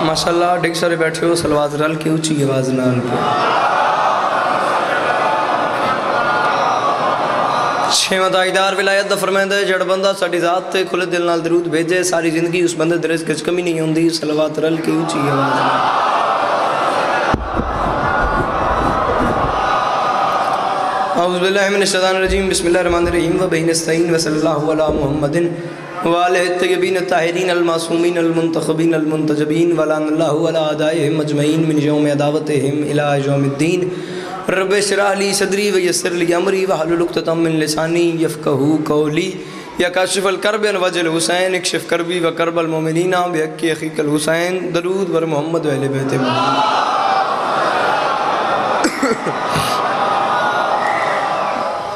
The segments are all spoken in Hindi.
माशाल्लाह ढेर सारे बैठे हो, सलवात रल के ऊँची आवाज़ नाल पे। छेवां ताजदार विलायत दा फरमांदा है, जड़ बंदा साडी ज़ात ते खुले दिल नाल दरूद भेजे, सारी जिंदगी उस बंदे दे रिज़्क़ च कमी नहीं होंदी। सलवात रल के ऊँची आवाज़ नाल। औज़ु बिल्लाहि मिनश शैतानिर रजीम, बिस्मिल्लाहिर रहमानिर रहीम, व बिही नस्तईन, व सल्लल्लाहु अला मुहम्मदिन व आलिहि तय्यबीन ताहिरीन अल मासूमीन अल मुंतखबीन अल मुंतजबीन, व लअनल्लाहु अला अदाइहिम अजमईन मिन यौमि अदावतिहिम इला यौमिद्दीन। रब्बि इश्रह ली सदरी व यस्सिर ली अमरी वहलुल उक़दतम मिन लिसानी यफ़क़हू क़ौली। या काशिफ़ल कर्ब अन वजल हुसैन इक्शिफ़ कर्बी व कर्बल मोमिनीना बिहक़्क़ि अख़ीकल हुसैन। दरूद वर मोहम्मद व अहले बैत मोहम्मद।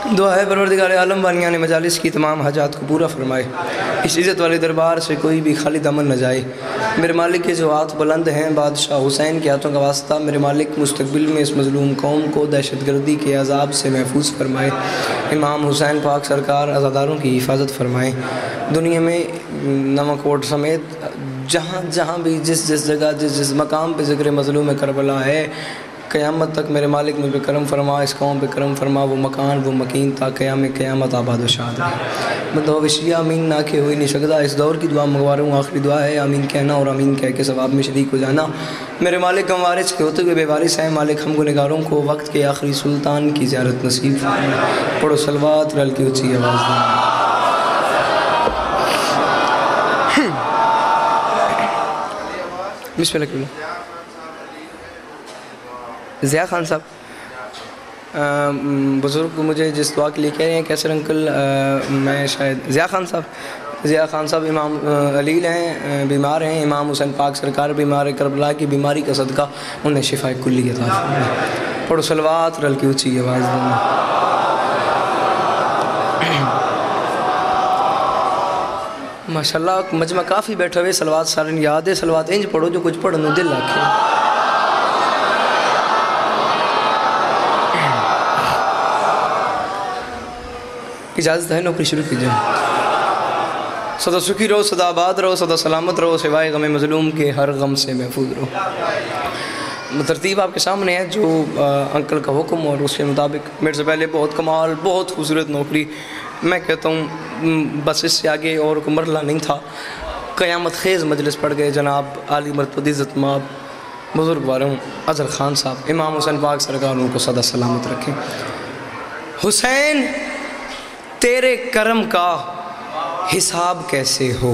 दुआ है परवरदिगार आलम वालियान मजालिस की तमाम हाजात को पूरा फरमाए, इस इज़्ज़त वाले दरबार से कोई भी खाली दमन न जाए। मेरे मालिक के जो हाथ बुलंद हैं बादशाह हुसैन के हाथों का वास्ता, मेरे मालिक मुस्तकबिल में इस मज़लूम कौम को दहशतगर्दी के अजाब से महफूज फरमाए। इमाम हुसैन पाक सरकार अज़ादारों की हिफाजत फरमाए। दुनिया में नवाकोट समेत जहाँ जहाँ भी जिस जिस जगह जिस जिस मकाम पर ज़िक्र मज़लूम करबला है, क़यामत तक मेरे मालिक मुझ पर करम फरमा, इस कौम पे करम फरमा। वो मकान वो मकीन ता क़यामत आबाद व शाद रहे। मैं दुआ विशिया आमीन ना के हो ही नहीं सकता। इस दौर की दुआ मंगवा रहा हूँ, आखिरी दुआ है, आमीन कहना और आमीन कह के सवाब में शरीक हो जाना। मेरे मालिक हम वारिस के होते हुए बेवारिस हैं, मालिक हम गुनहगारों को वक्त के आखिरी सुल्तान की ज़ियारत नसीब फरमाए। पढ़ो सलवात रल की ऊँची आवाज़ में। बिस्मिल्लाह। ज़िया खान साहब बुज़ुर्ग मुझे जिस दुआ के लिए कह रहे हैं, कैसर अंकल, मैं शायद ज़िया खान साहब इमाम अलील हैं, बीमार हैं। इमाम हुसैन पाक सरकार बीमार है, करबला की बीमारी का सदका उन्हें शिफा कुल्ली अता फरमाए। पढ़ो सलवात रल की ऊँची आवाज़ में। माशाल्लाह मजमा काफ़ी बैठे हुए, सलवात सारे याद है। सलवात इंज पढ़ो जो कुछ पढ़ने दिल आखे। इजाज़त है, नौकरी शुरू कीजिए। सदा सुखी रहो, सदा आबाद रहो, सदा सलामत रहो, सिवाय गम मज़लूम के हर गम से महफूज रहो। तरतीब आपके सामने है, जो अंकल का हुक्म और उसके मुताबिक। मेरे से पहले बहुत कमाल, बहुत खूबसूरत नौकरी, मैं कहता हूँ बस इससे आगे और कोई मरला नहीं था। क़यामत खेज़ मजलिस पढ़ गए जनाब आली मरतबा इज़्ज़त माब बुज़ुर्ग वारों अज़हर ख़ान साहब। इमाम हुसैन पाक सरकार उनको सदा सलामत रखें। हुसैन तेरे करम का हिसाब कैसे हो।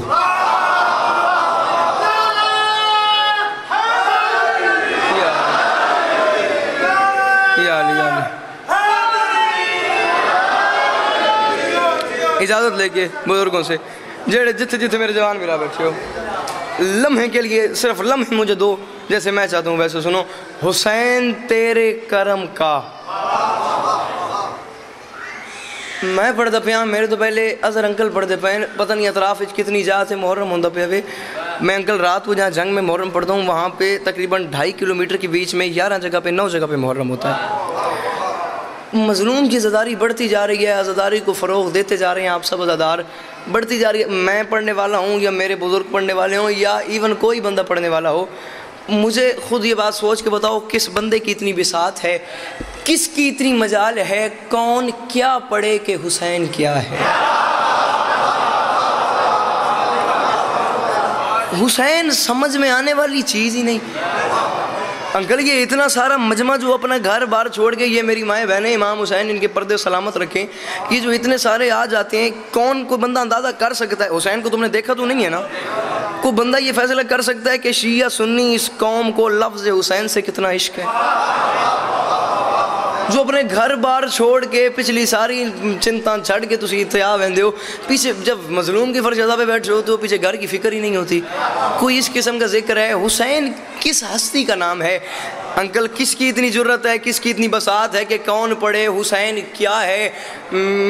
इजाज़त लेके बुजुर्गों से, जेड़े जिथे जिथे मेरे जवान मेरा बैठे हो, लम्हे के लिए सिर्फ लम्हे मुझे दो, जैसे मैं चाहता हूँ वैसे सुनो। हुसैन तेरे करम का, मैं पढ़ता पाया, मेरे तो पहले अज़हर अंकल पढ़ते पे, पता नहीं अतराफ़ कितनी जात है मुहर्रम होता पे वे। मैं अंकल रात को जहाँ जंग में मुहर्रम पढ़ता हूँ, वहाँ पे तकरीबन 2.5 किलोमीटर के बीच में 11 जगह पे 9 जगह पे मुहर्रम होता है। मज़लूम की अज़ादारी बढ़ती जा रही है, अज़ादारी को फ़रोग़ देते जा रहे हैं आप सब, अज़ादार बढ़ती जा रही है। मैं पढ़ने वाला हूँ या मेरे बुज़ुर्ग पढ़ने वाले हों या इवन कोई बंदा पढ़ने वाला हो, मुझे ख़ुद ये बात सोच के बताओ, किस बंदे की इतनी बिसात है, किसकी इतनी मजाल है, कौन क्या पढ़े कि हुसैन क्या है। हुसैन समझ में आने वाली चीज़ ही नहीं। अंकल ये इतना सारा मजमा जो अपना घर बार छोड़ के, ये मेरी माएँ बहनें, इमाम हुसैन इनके पर्दे सलामत रखें, ये जो इतने सारे आ जाते हैं, कौन कोई बंदा अंदाज़ा कर सकता है? हुसैन को तुमने देखा तो नहीं है ना? कोई बंदा ये फैसला कर सकता है कि शिया सुन्नी इस कौम को लफ्ज़ हुसैन से कितना इश्क है? जो अपने घर बार छोड़ के पिछली सारी चिंता छड़ के तुसी इत्थे आ वेंदे हो, पीछे जब मजलूम की फर्शदा पे बैठ रहे हो तो पीछे घर की फिक्र ही नहीं होती। कोई इस किस्म का जिक्र है? हुसैन किस हस्ती का नाम है? अंकल किसकी इतनी ज़रूरत है, किसकी इतनी बसात है कि कौन पढ़े हुसैन क्या है?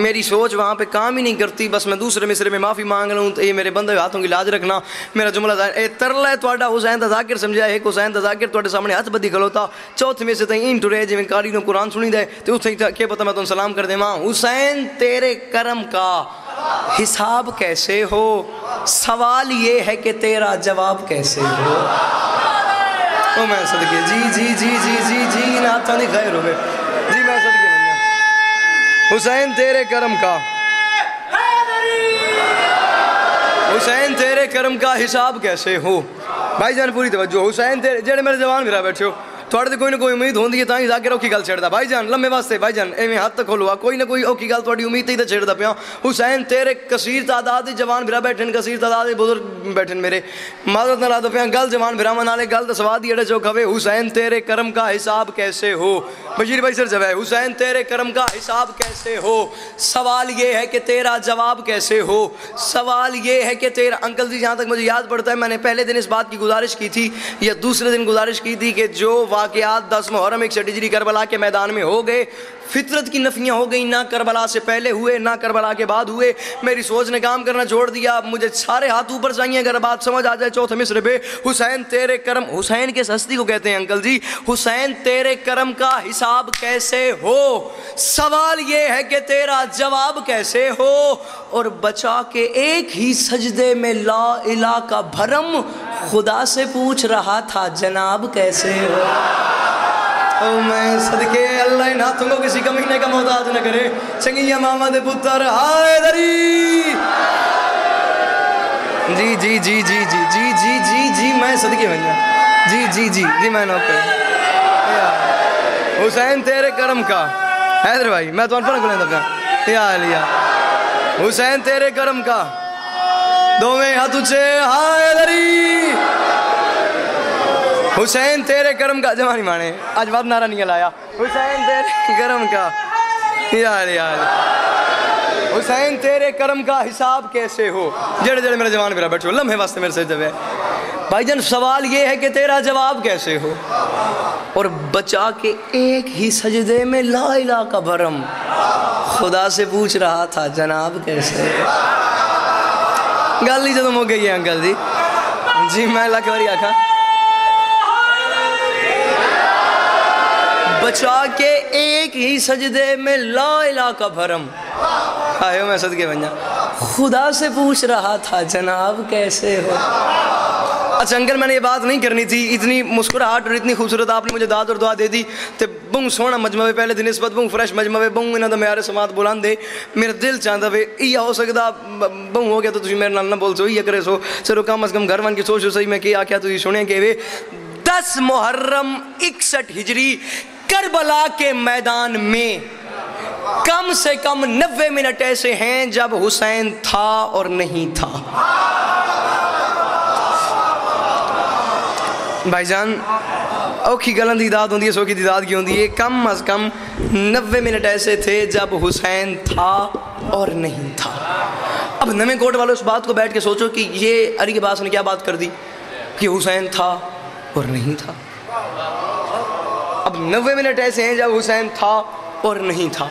मेरी सोच वहाँ पे काम ही नहीं करती। बस मैं दूसरे मिसरे में माफ़ी मांग रहा हूँ, तो ये मेरे बंदे हाथों की लाज रखना। मेरा जुमला ए तरला है तुहाडा हुसैन दा ज़ाकिर समझा, एक हुसैन दा ज़ाकिर तुहाडे सामने हथ बदी खलोता, चौथे में से तई इन टुरे जिवें कारी नो कुरान सुनी दे तो उसे क्या पता मैं तुम सलाम कर देवां। हुसैन तेरे करम का हिसाब कैसे हो? सवाल ये है कि तेरा जवाब कैसे हो? ओ मैं सदके जी जी जी जी जी जी इन हाथों की खैर होवे जी मैं सदके बन हुसैन तेरे करम का हुसैन तेरे करम का हिसाब कैसे हो भाईजान पूरी तवज्जो हुसैन तेरे जेड़े मेरे जवान मेरा बैठे हो थोड़े तो कोई ना कोई उम्मीद होंगी है ताकि जाके औखी गल छेड़दा भाईजान लम्बे वास्ते भाईजान एवें हाथ तक खोलवा कोई ना कोई औखी गल थोड़ी उम्मीद ही तो छेड़दा पिया हुसैन तेरे कसीर तादाद जवान बिरा बैठे कसीर तादाद बुजुर्ग बैठे मेरे माजरत ना ला दो पिया गल जवान बिरावा नाले गल तो स्वाद ही अड़े चौक हवे हुसैन तेरे करम का हिसाब कैसे हो बशीर भाई सर जब है हुसैन तेरे करम का हिसाब कैसे हो सवाल ये है कि तेरा जवाब कैसे हो सवाल ये है कि तेरा अंकल जी जहाँ तक मुझे याद पड़ता है मैंने पहले दिन इस बात की गुजारिश की थी या दूसरे दिन गुजारिश की थी कि जो वाक़यात 10 मुहर्रम 61 हिजरी करबला के मैदान में हो गए फितरत की नफियाँ हो गई ना करबला से पहले हुए ना करबला के बाद हुए मेरी सोच ने काम करना छोड़ दिया मुझे सारे हाथ ऊपर चाहिए अगर बात समझ आ जाए चौथे मिसरे पे हुसैन तेरे करम हुसैन के हस्ती को कहते हैं अंकल जी हुसैन तेरे करम का हिसाब कैसे हो सवाल ये है कि तेरा जवाब कैसे हो और बचा के एक ही सजदे में ला इला का भरम खुदा से पूछ रहा था जनाब कैसे हो ओ मैं सदके अल्लाह इन हाथों को किसी कमीने का मोहताज न करे संगिया मामा दे पुत्र हाय दरी जी जी जी जी जी जी जी जी जी मैं सदके बन जा जी जी जी जी मैं नौकर हुसैन तेरे करम का हैदर भाई मैं तो अनपढ़ को लेता या लिया हुसैन तेरे करम का दोवें हाथ ऊंचे हाय दरी हुसैन तेरे करम का जमानी माने आज बात नारा नहीं लाया हुसैन तेरे करम का यार यार हुसैन तेरे करम का हिसाब कैसे हो जेड़े जेड़े मेरे जवान मेरा बैठे हो लम्हे वास्ते मेरे से जब है भाईजान सवाल ये है कि तेरा जवाब कैसे हो और बचा के एक ही सजदे में ला इला का भरम खुदा से पूछ रहा था जनाब कैसे गल ही जो मुक गई है अंकल जी जी मैं लख बारी आखा बचा के एक ही सजदे में ला इला का भरम आयो मैं सदके बन जा खुदा से पूछ रहा था जनाब कैसे हो अच्छा अंकल मैंने ये बात नहीं करनी थी इतनी मुस्कुराहट और इतनी खूबसूरत आपने मुझे दाद और दुआ दे दी तो बहु सोहना मजमा पहले दिन नस्बत बहु फ्रैश मजमा बहु इन्हों का म्यारे समात बुलाते मेरा दिल चाहता वे इया हो सकता बहु हो गया तो तुम मेरे नाल ना बोल सो इया करे सो चलो कम अज कम घर बन के सोचो सही मैं क्या आख्या तुम सुने कि वे 10 मुहर्रम 61 हिजरी करबला के मैदान में कम से कम 90 मिनट ऐसे हैं जब हुसैन था और नहीं था भाईजान औखी गलन की दाद होंगी है सौ की दाद की होंगी है कम अज कम 90 मिनट ऐसे थे जब हुसैन था और नहीं था अब नवे कोट वालों इस बात को बैठ के सोचो कि ये अली अब्बास ने क्या बात कर दी कि हुसैन था और नहीं था अब 90 मिनट ऐसे हैं जब हुसैन था और नहीं था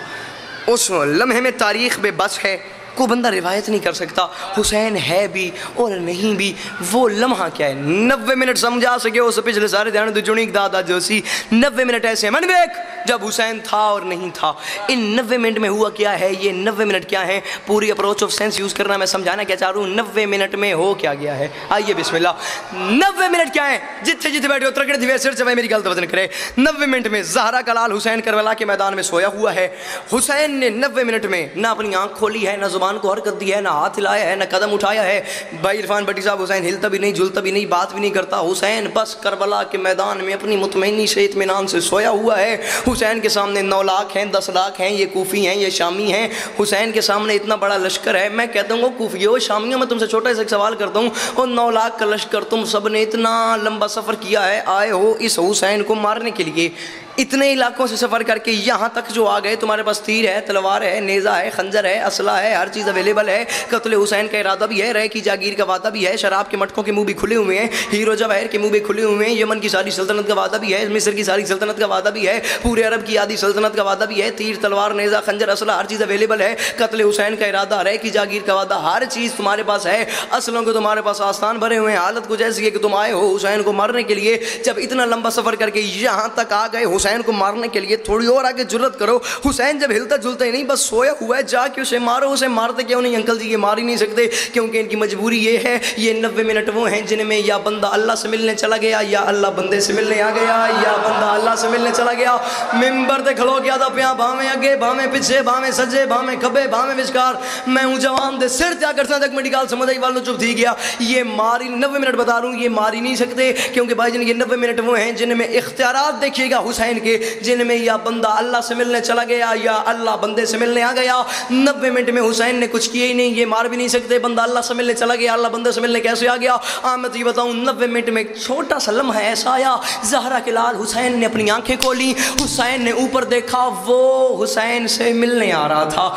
उस लम्हे में तारीख़ में बस है कोई बंदा रिवायत नहीं कर सकता हुसैन है भी और नहीं भी वो लम्हा क्या है 90 मिनट समझा सके उस पिछले सारे ध्यान दुजुनी दादा जोशी 90 मिनट ऐसे मन देख जब हुसैन था और नहीं था इन 90 मिनट में हुआ क्या है ये 90 मिनट क्या है पूरी अप्रोच ऑफ सेंस यूज़ करना मैं समझाना क्या चाह रहा हूँ 90 मिनट में हो क्या गया है आइए बिस्मिल्लाह 90 मिनट क्या है जिथे जिथे बैठे हो त्रकड़ दिवे सिर से मेरी गलत वजन करे 90 मिनट में ज़हरा का लाल हुसैन करबला के मैदान में सोया हुआ है हुसैन ने 90 मिनट में ना अपनी आँख खोली है ना जुबान को हरकत दी है ना हाथ हिलाया है ना कदम उठाया है भाई इरफान भट्टी साहब हुसैन हिलता भी नहीं झुलता भी नहीं बात भी नहीं करता हुसैन बस करबला के मैदान में अपनी मुतमईनी से इत्मीनान से सोया हुआ है हुसैन के सामने 9 लाख हैं 10 लाख हैं ये कूफी हैं ये शामी हैं हुसैन के सामने इतना बड़ा लश्कर है मैं कहता हूँ कूफियों शामियों में तुमसे छोटा सा एक सवाल करता हूँ और 9 लाख का लश्कर तुम सब ने इतना लंबा सफ़र किया है आए हो इस हुसैन को मारने के लिए इतने इलाकों से सफ़र करके यहाँ तक जो आ गए तुम्हारे पास तीर है तलवार है नेज़ा है खंजर है असला है हर चीज़ अवेलेबल है कत्ल हुसैन का इरादा भी है रह की जागीर का वादा भी है शराब के मटकों के मुंह भी खुले हुए हैं हीरो जवाहर के मुंह भी खुले हुए हैं यमन की सारी सल्तनत का वादा भी है मिस्र की सारी सल्तनत का वादा भी है पूरे अरब की आधी सल्तनत का वादा भी है तीर तलवार नेज़ा खंजर असला हर चीज़ अवेलेबल है कत्ल हुसैन का इरादा रह की जागीर का वादा हर चीज़ तुम्हारे पास है असलों के तुम्हारे पास आस्थान भरे हुए हैं हालत कुछ ऐसी है कि तुम आए हो हुसैन को मारने के लिए जब इतना लंबा सफ़र करके यहाँ तक आ गए हुसैन को मारने के लिए, थोड़ी और आगे जुर्रत करो। हुसैन जब हिलता जुलता ही नहीं, बस सोया हुआ है, जाके उसे मारो। उसे मारते क्यों नहीं? अंकल जी ये मार ही नहीं सकते, क्योंकि इनकी मजबूरी ये है, ये 90 मिनट वो हैं जिनमें या बंदा अल्लाह से मिलने चला गया, या अल्लाह बंदे से मिलने आ गया, या बंदा अल्लाह से मिलने चला गया। मिंबर ते खलो गया था, प्या भावें अगे भावें पिछे, भावें सजे भावें खबे भावें विचकार, मैं हूँ जवान दे सिर त्या करता तक मेरी गाल समझ आई वालों चुप थी गया। ये मारी 90 मिनट बता रहा हूँ, ये मार ही नहीं सकते, क्योंकि भाईजान ये 90 मिनट वो हैं जिनमें इख्तियारात देखिएगा हुसैन के, जिनमें या बंदा अल्लाह से मिलने चला गया, या अल्लाह बंदे से मिलने आ गया। 90 मिनट में हुसैन ने कुछ किया ही नहीं, ये मार भी नहीं सकते। बंदा अल्लाह से मिलने चला गया, अल्लाह बंदे से मिलने कैसे आ गया? मैं तो ये बताऊँ, 90 मिनट में एक छोटा सा लम्हा ऐसा आया, ज़हरा के लाल हुसैन ने अपनी आंखें खोली, हुसैन ने ऊपर देखा, वो हुसैन से मिलने आ रहा था,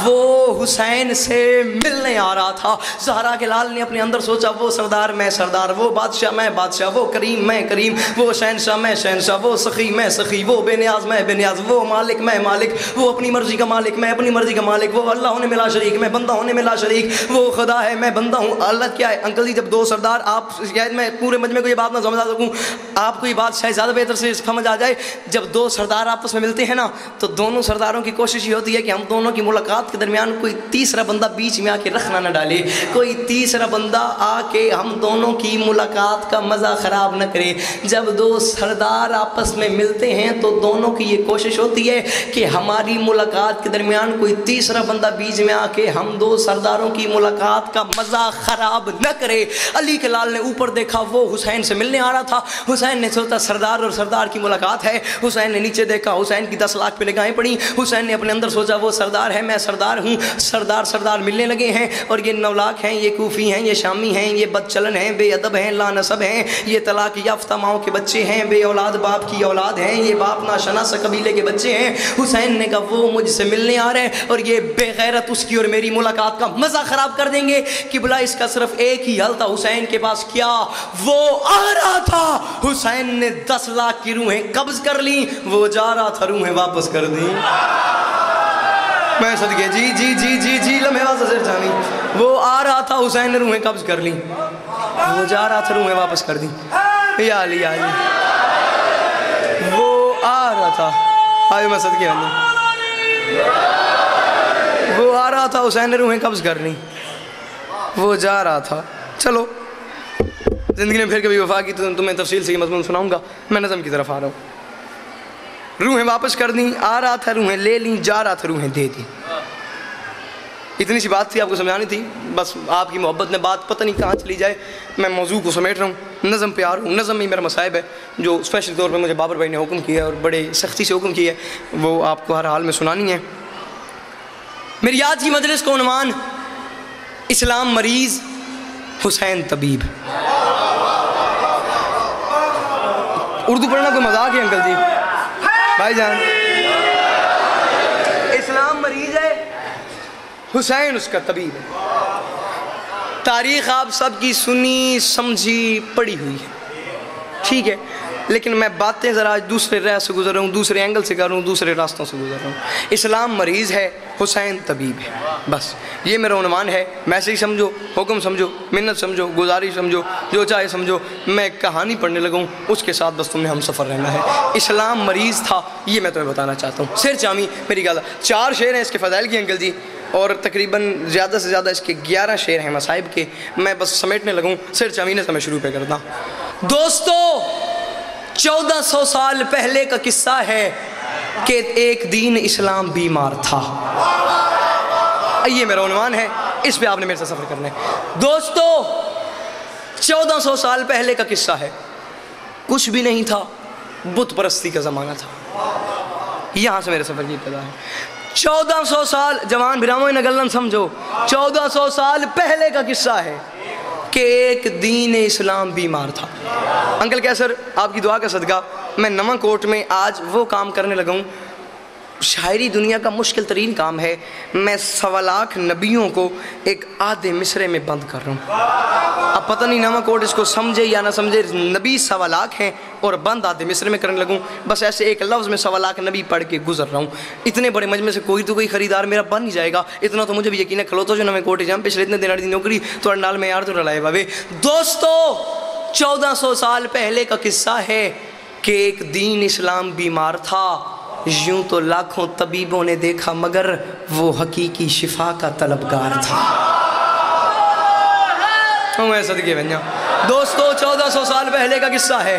वो हुसैन से मिलने आ रहा था। ज़हरा के लाल ने अपने अंदर सोचा, वो सरदार मैं सरदार, वो बादशाह मैं बादशाह, वो करीम मैं करीम, वो शहनशाह मैं शहनशाह, वो सखी मैं सखी, वो बेनियाज मैं बेनियाज, वो मालिक मैं मालिक, वो अपनी मर्जी का मालिक मैं अपनी मर्जी का मालिक, वो अल्लाह होने मिला शरीक मैं बंदा होने मिला शरीक, वो खुदा है मैं बंदा हूँ। अल्लाह क्या है अंकल जी? जब दो सरदार, आप शायद मैं पूरे मजमे को ये बात ना समझा सकूँ, आपको ये बात शायद ज़्यादा बेहतर से समझ आ जाए। जब दो सरदार आपस में मिलते हैं ना, तो दोनों सरदारों की कोशिश ये होती है कि हम दोनों की मुलाकात के दरमियान कोई तीसरा बंदा बीच में आके रखना ना डाले, कोई तीसरा बंदा आके हम दोनों की मुलाकात का मज़ा ख़राब न करे। जब दो सरदार आपस में मिलते हैं तो दोनों की ये कोशिश होती है कि हमारी मुलाकात के दरमियान कोई तीसरा बंदा बीच में आके हम दो सरदारों की मुलाकात का मज़ा ख़राब न करे। अली के लाल ने ऊपर देखा, वो हुसैन से मिलने आ रहा था। हुसैन ने सोचा सरदार और सरदार की मुलाकात है। हुसैन ने नीचे देखा, हुसैन की 10 लाख पे निगाहें पड़ी। हुसैन ने अपने अंदर सोचा, वो सरदार है मैं सरदार हूँ, सरदार सरदार मिलने लगे हैं, और ये 9 लाख हैं, ये कूफ़ी हैं, ये शामी हैं, ये बदचलन हैं, बेअदब हैं, लानसब हैं, ये तलाक याफ्ता माओ के बच्चे हैं, बे औलाद बाप की औलाद हैं, ये बाप नाशनास कबीले के बच्चे हैं। हुसैन ने कहा, वो मुझसे मिलने आ रहे हैं और ये बेगैरत उसकी और मेरी मुलाकात का मज़ा ख़राब कर देंगे। कि बुला इसका सिर्फ एक ही हल था हुसैन के पास, क्या? वो आ रहा था। हुसैन ने 10 लाख की रूहें कब्ज़ कर ली, वो जा रहा था, रूहें वापस कर दी। मैं सदके जी जी जी जी जी लम्हे सिर जानी। वो आ रहा था, हुसैन ने रूहें कब्ज़ कर ली, वो जा रहा था, रूहें वापस कर दी। या अली या अली, वो आ रहा था, आए मैं सदके वो आ रहा था, हुसैन ने रूहें कब्ज़ कर ली, वो जा रहा था। चलो ज़िंदगी में फिर कभी वफा की तो तुम्हें तफसील से ये मज़मून सुनाऊंगा। मैं नज़म की तरफ आ रहा हूँ। रूहें वापस कर दी, आ रहा था, रूहें ले ली, जा रहा था, रूहें दे दी। इतनी सी बात थी, आपको समझानी थी। बस आपकी मोहब्बत में बात पता नहीं कहाँ चली जाए। मैं मौजू को समेट रहा हूँ, नज़म पे आ रहा हूँ। नज़म ही मेरा मसाइब है, जो स्पेशल तौर पर मुझे बाबर भाई ने हुक्म किया है और बड़े सख्ती से हुक्म किया है, वो आपको हर हाल में सुनानी है। मेरी आज की मजलिस का उन्वान, इस्लाम मरीज़ हुसैन तबीब। उर्दू पढ़ना कोई मजाक है अंकल जी? भाईजान, इस्लाम मरीज़ है, हुसैन उसका तबीब है। तारीख़ आप सब की सुनी समझी पढ़ी हुई है, ठीक है, लेकिन मैं बातें ज़रा आज दूसरे राह से गुजर रहा हूँ, दूसरे एंगल से कर रहा हूँ, दूसरे रास्तों से गुजर रहा हूँ। इस्लाम मरीज़ है, हुसैन तबीब है। बस ये मेरा उन्वान है। मैसेज समझो, हुक्म समझो, मिन्नत समझो, गुजारिश समझो, जो चाहे समझो। मैं कहानी पढ़ने लगूँ, उसके साथ बस तुमने हम सफ़र रहना है। इस्लाम मरीज़ था, ये मैं तुम्हें बताना चाहता हूँ। सिर चामी मेरी गाला 4 शेर हैं इसके फ़ज़ाइल की अंकल जी, और तकरीबन ज़्यादा से ज़्यादा इसके 11 शेर हैं मसाइब के। मैं बस समेटने लगूँ, सिर चामीने से मैं शुरू पे करता हूँ। दोस्तों, 1400 साल पहले का किस्सा है कि एक दीन इस्लाम बीमार था। ये मेरा उन्वान है, इस पे आपने मेरे से सफ़र करना है। दोस्तों, 1400 साल पहले का किस्सा है। कुछ भी नहीं था, बुत परस्ती का ज़माना था। यहाँ से मेरे सफ़र की इब्तिदा है। 1400 साल, जवान बिरामो न गलन समझो, 1400 साल पहले का किस्सा है कि एक दीन इस्लाम बीमार था। अंकल कैसर, आपकी दुआ का सदका मैं नवा कोट में आज वो काम करने लगा हूँ, शायरी दुनिया का मुश्किल तरीन काम है। मैं 1.25 लाख नबियों को एक आधे मिसरे में बंद कर रहा हूँ। अब पता नहीं नवा कोट इसको समझे या ना समझे। नबी 1.25 लाख हैं और बंद आधे मिसरे में करने लगूँ। बस ऐसे एक लफ्ज़ में 1.25 लाख नबी पढ़ के गुजर रहा हूँ। इतने बड़े मजमे से कोई तो कोई ख़रीदार मेरा बन ही जाएगा, इतना तो मुझे भी यकीन है। खलो तो जो नवे कोट जाम पिछले इतने दिन की नौकरी थोड़ा नाल में यार तो रलाए बाबे। दोस्तों, 1400 साल पहले का किस्सा है कि एक दीन इस्लाम बीमार था, यूं तो लाखों तबीबों ने देखा मगर वो हकीकी शिफा का तलबगार था। मैं सदके बन जाऊं दोस्तों, 1400 साल पहले का किस्सा है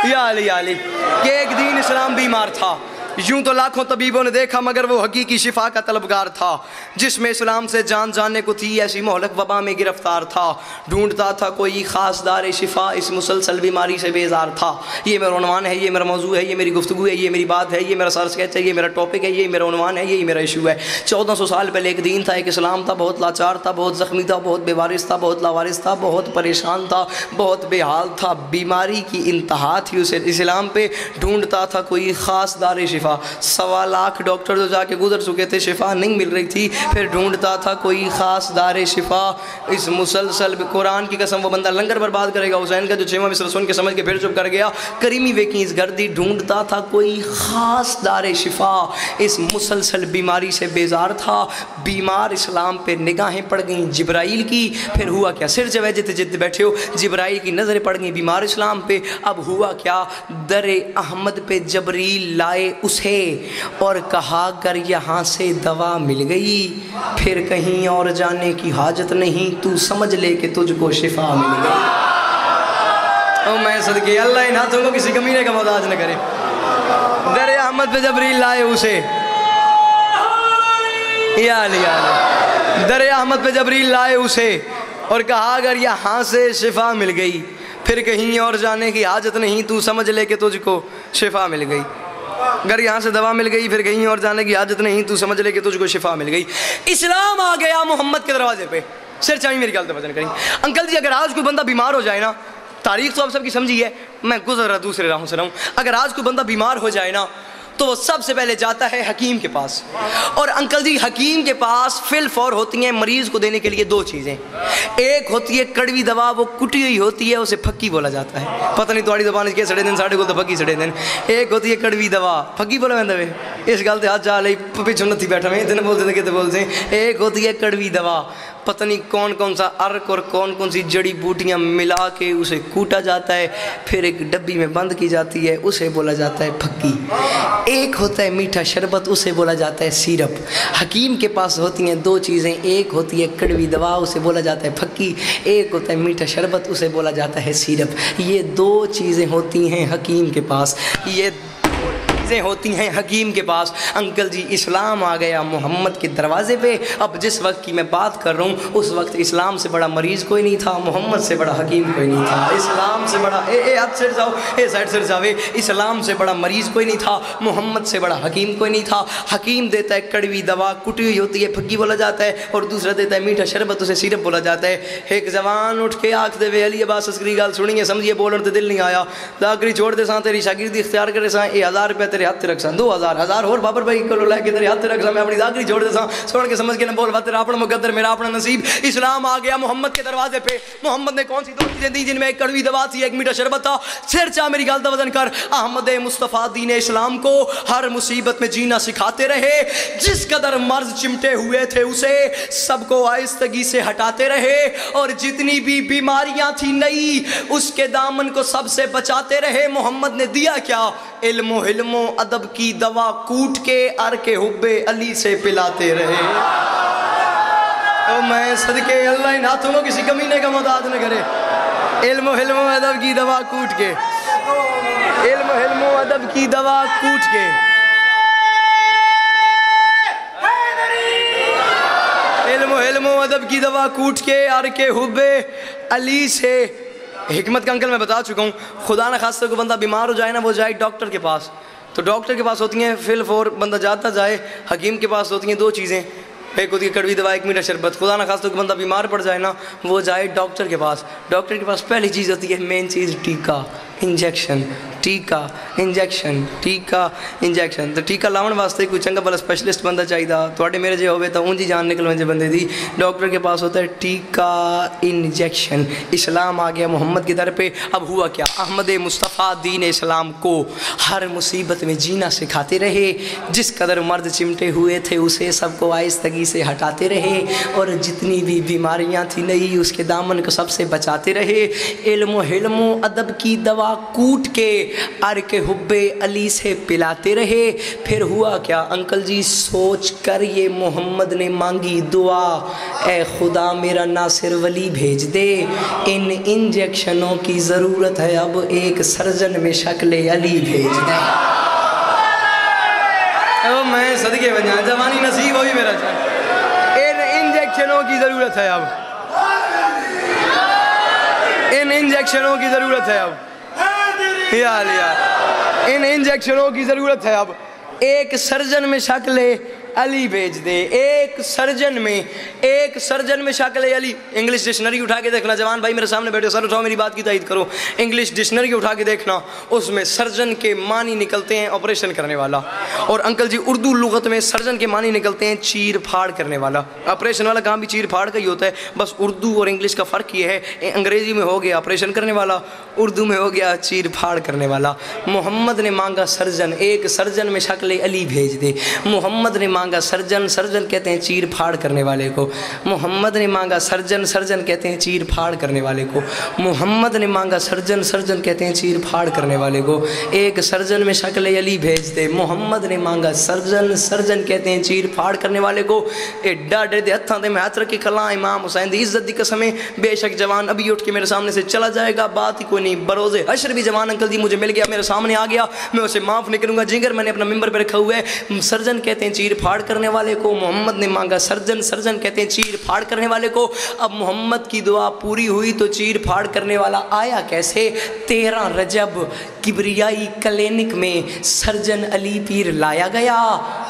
या अली कि एक दीन इस्लाम बीमार था, यूं तो लाखों तबीबों ने देखा मगर वो हकीकी शिफा का तलबगार था। जिसमें इस्लाम से जान जाने को थी ऐसी मोहलक वबा में गिरफ्तार था। ढूंढता था कोई ख़ास दार शिफा, इस मुसलसल बीमारी से बेजार था। ये मेरा उन्वान है, ये मेरा मौजू है, ये मेरी गुफ्तगू है, ये मेरी बात है, ये मेरा सर स्केच है, ये मेरा टॉपिक है, ये मेरा उन्वान है, यही मेरा इशू है। 1400 साल पहले एक दीन था, एक इस्लाम था, बहुत लाचार था, बहुत ज़ख्मी था, बहुत बेवारिस था, बहुत लावारिस था, बहुत परेशान था, बहुत बेहाल था। बीमारी की इंतहा थी उसे इस्लाम पे। ढूंढता था कोई ख़ास दार शिफा, 1.25 लाख डॉक्टर जो जाके गुजर चुके थे, शिफा नहीं मिल रही थी। फिर ढूंढता था कोई ख़ास दार शिफा, इस मुसलसल कुरान की कसम वो बंदा लंगर बर्बाद करेगा। हुसैन का जो 6वां मिसरा सुन के समझ के फिर चुप कर गया। करीमी वेकी इस गर्दी ढूंढता था कोई ख़ास दार शिफा, इस मुसलसल बीमारी से बेजार था। बीमार इस्लाम पे निगाहें पड़ गईं जिब्राइल की। फिर हुआ क्या, सिर जवैजे थे जिद बैठे हो, जिब्राइल की नज़रें पड़ गईं बीमार इस्लाम पे। अब हुआ क्या, दर अहमद पे जबरील लाए उसे और कहा कर यहाँ से दवा मिल गई, फिर कहीं और जाने की हाजत नहीं, तू समझ ले कि तुझको शिफा मिल गई। ओ मैं सदके अल्लाह इन हाथों को किसी कमीने का मोहताज न करे। दर अहमद पे जबरील लाए उसे, दर अहमद पे जबरील लाए उसे और कहा अगर यहाँ से शिफा मिल गई, फिर कहीं और जाने की हाजत नहीं, तू समझ ले कि तुझको शिफा मिल गई। अगर यहाँ से दवा मिल गई, फिर कहीं और जाने की आदत नहीं, तू समझ ले कि तुझको शिफा मिल गई। इस्लाम आ गया मोहम्मद के दरवाजे पे। सिर चाहिए मेरी गलत वजन करेंगे। अंकल जी, अगर आज कोई बंदा बीमार हो जाए ना, तारीख तो आप सबकी समझी है, मैं गुजर रहा दूसरे राहों से रहूँ। अगर आज कोई बंदा बीमार हो जाए ना, तो वो सबसे पहले जाता है हकीम के पास। और अंकल जी, हकीम के पास फिल फौर होती हैं मरीज़ को देने के लिए 2 चीज़ें। एक होती है कड़वी दवा, वो कुटी हुई होती है, उसे फक्की बोला जाता है। पता नहीं तुम्हारी दुकान के सड़े दिन साढ़े को तो फक्की सड़े दिन। एक होती है कड़वी दवा, फक्की बोला मैं दवे इस गल से हाथ चाल पिछू नहीं बैठा मैं इतने बोलते थे कितने बोलते। एक होती है कड़वी दवा, पता नहीं कौन कौन सा अर्क और कौन कौन सी जड़ी बूटियाँ मिला के उसे कूटा जाता है, फिर एक डब्बी में बंद की जाती है, उसे बोला जाता है फक्की। एक होता है मीठा शरबत, उसे बोला जाता है सिरप। हकीम के पास होती हैं 2 चीज़ें, एक होती है कड़वी दवा, उसे बोला जाता है फक्की, एक होता है मीठा शरबत, उसे बोला जाता है सिरप। ये 2 चीज़ें होती हैं हकीम के पास, ये चीज़ें होती हैं हकीम के पास। अंकल जी, इस्लाम आ गया मोहम्मद के दरवाजे पे। अब जिस वक्त की मैं बात कर रहा हूँ, उस वक्त इस्लाम से बड़ा मरीज़ कोई नहीं था, मोहम्मद से बड़ा हकीम कोई नहीं था। इस्लाम से बड़ा हाथ सिर जाओ, साइड सिर जावे, इस्लाम से बड़ा मरीज़ कोई नहीं था, मोहम्मद से बड़ा हकीम कोई नहीं था। हकीम देता है कड़वी दवा, कुटी हुई होती है, फक्की बोला जाता है, और दूसरा देता है मीठा शरबत, उसे सिरप बोला जाता है। एक जवान उठ के आख दे वे अली अब्बास असकरी गाल सुनिए समझिए, बोलन तो दिल नहीं आया, दाकरी छोड़ दे सा, तेरी शागिर्दी इख्तियार करे सा, 1000 रुपये तेरे हाथ रख सा, 2000 1000 और बाबर भाई को लैके तेरे हाथ रख सा, मैं अपनी दाकरी छोड़ दे सा, सुन के समझ के न बोल, तेरा अपना मुकद्दर मेरा अपना नसीब। इस्लाम आ गया मोहम्मद के दरवाजे पे। मोहम्मद ने कौन सी 2 चीजें दी, जिनमें एक कड़वी दवा थी, एक मीठा शरबत था। सिर चा मेरी गाल वजन कर। अहमद मुस्तफ़ा दीन इस्लाम को हर मुसीबत में जीना सिखाते रहे। जिस कदर मर्ज चिमटे हुए थे उसे सबको आहिस्तगी से हटाते रहे, और जितनी भी बीमारियां थी नई, उसके दामन को सबसे बचाते रहे। मोहम्मद ने दिया क्या, इल्मो हिल्मो अदब की दवा कूट के अर के हुब्बे अली से पिलाते रहे। तो मैं सदके अल्लाह इन हाथों को किसी कमीने का मोहताज न करे। इल्मो हिल्मो अदब की दवा कूट के, इल्मो हिल्मो अदब की दवा कूट के, इल्मो हिल्मो अदब की दवा कूट के अर के हुब्बे अली से। हिकमत का अंकल मैं बता चुका हूँ। खुदा न खास्ता को बंदा बीमार हो जाए ना, वो जाए डॉक्टर के पास, तो डॉक्टर के पास होती हैं फिल फॉर बंदा जाता जाए। हकीम के पास होती हैं 2 चीज़ें, एक होती है कड़वी दवा, एक मीठा शरबत। खुदा न खास्ता को बंदा बीमार पड़ जाए ना, वो जाए डॉक्टर के पास। डॉक्टर के पास पहली चीज़ होती है, मेन चीज़, टीका इंजेक्शन। टीका इंजेक्शन, टीका इंजेक्शन। तो टीका लाने वास्ते कोई चंगा भला स्पैशलिस्ट बंदा चाहिए, थोड़े मेरे जो होवे तो उनकी जान निकल वजे बंदे दी। डॉक्टर के पास होता है टीका इंजेक्शन। इस्लाम आ गया मोहम्मद के दर पे। अब हुआ क्या, अहमद मुस्तफ़ा दीन इस्लाम को हर मुसीबत में जीना सिखाते रहे। जिस कदर मर्द चिमटे हुए थे उसे सबको आहिस्तगी से हटाते रहे, और जितनी भी बीमारियाँ थी नई, उसके दामन को सबसे बचाते रहे। इल्मो हिल्मो अदब की दवा हलवा कूट के अर के हुब्बे अली से पिलाते रहे। फिर हुआ क्या अंकल जी, सोच कर ये मोहम्मद ने मांगी दुआ, ए खुदा मेरा नासिर वली भेज दे, इन इंजेक्शनों की ज़रूरत है, अब एक सर्जन में शक्ल अली भेज दे। ओ मैं सदके बजा, जवानी नसीब हुई मेरा चल, इन इंजेक्शनों की ज़रूरत है, अब इन इंजेक्शनों की ज़रूरत है, अब यार इन इंजेक्शनों की ज़रूरत है, अब एक सर्जन में शक्ल अली भेज दे, एक सर्जन में शक्ल अली। इंग्लिश डिक्शनरी उठा के देखना, जवान भाई मेरे सामने बैठे, सर उठाओ मेरी बात की तायीद करो, इंग्लिश डिक्शनरी उठा के देखना, उसमें सर्जन के मानी निकलते हैं ऑपरेशन करने वाला, और अंकल जी उर्दू लुगत में सर्जन के मानी निकलते हैं चीर फाड़ करने वाला। ऑपरेशन वाला काम भी चीर फाड़ का ही होता है, बस उर्दू और इंग्लिश का फ़र्क ये है, अंग्रेज़ी में हो गया ऑपरेशन करने वाला, उर्दू में हो गया चीर फाड़ करने वाला। मोहम्मद ने मांगा सर्जन, एक सर्जन में शक्ल अली भेज दे। मोहम्मद ने मांगा सर्जन, सर्जन कहते हैं चीर फाड़ करने वाले को। मोहम्मद ने मांगा सर्जन, सर्जन कहते हैं चीर फाड़ करने वाले को। मोहम्मद ने मांगा सर्जन, सर्जन कहते हैं चीर फाड़ करने वाले को। एक सर्जन में शक्ल अली भेज दे। मोहम्मद ने मांगा सर्जन, सर्जन कहते हैं चीर फाड़ करने वाले को। एडा डे हत्थां ते मैं हथ रखी खला इमाम हुसैन दी इज्जत दी कसम है, बेशक जवान अभी उठ के मेरे सामने से चला जाएगा, बात ही कोई नहीं। बरोज़े हशर भी जवान अंकल जी मुझे मिल गया, मेरे सामने आ गया, मैं उसे माफ़ नहीं करूँगा। जिगर मैंने अपना मिंबर पर रखा हुआ है। सर्जन कहते हैं चीर फाड़ करने वाले को, मोहम्मद ने मांगा सर्जन, सर्जन कहते हैं चीर फाड़ करने वाले को। अब मोहम्मद की दुआ पूरी हुई तो चीर फाड़ करने वाला आया कैसे? 13 रजब किबरियाई क्लिनिक में सर्जन अली पीर लाया गया।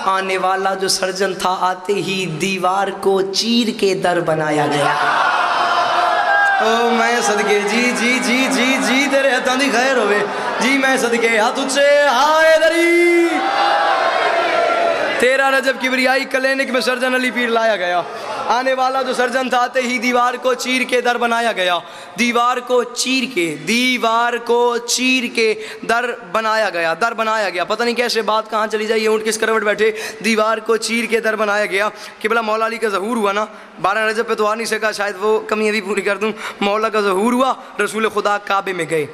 आने वाला जो सर्जन था, आते ही दीवार को चीर के दर बनाया गया। ओ मैं सदके जी जी जी जी जी तेरे हाथों की खैर होवे जी, मैं सदके हाथ उच्चे हाय दरी। 13 रजब किबरियाई क्लिनिक में सर्जन अली पीर लाया गया। आने वाला जो सर्जन था, आते ही दीवार को चीर के दर बनाया गया। दीवार को चीर के, दीवार को चीर के दर बनाया गया, दर बनाया गया। पता नहीं कैसे बात कहाँ चली जाए, ये ऊँट किस करवट बैठे। दीवार को चीर के दर बनाया गया। किबला मौला अली का ज़हूर हुआ ना, 12 रजब पे तो आ नहीं सका, शायद वो कमी अभी पूरी कर दूँ। मौला का ज़हूर हुआ, रसूल खुदा काबे में गए,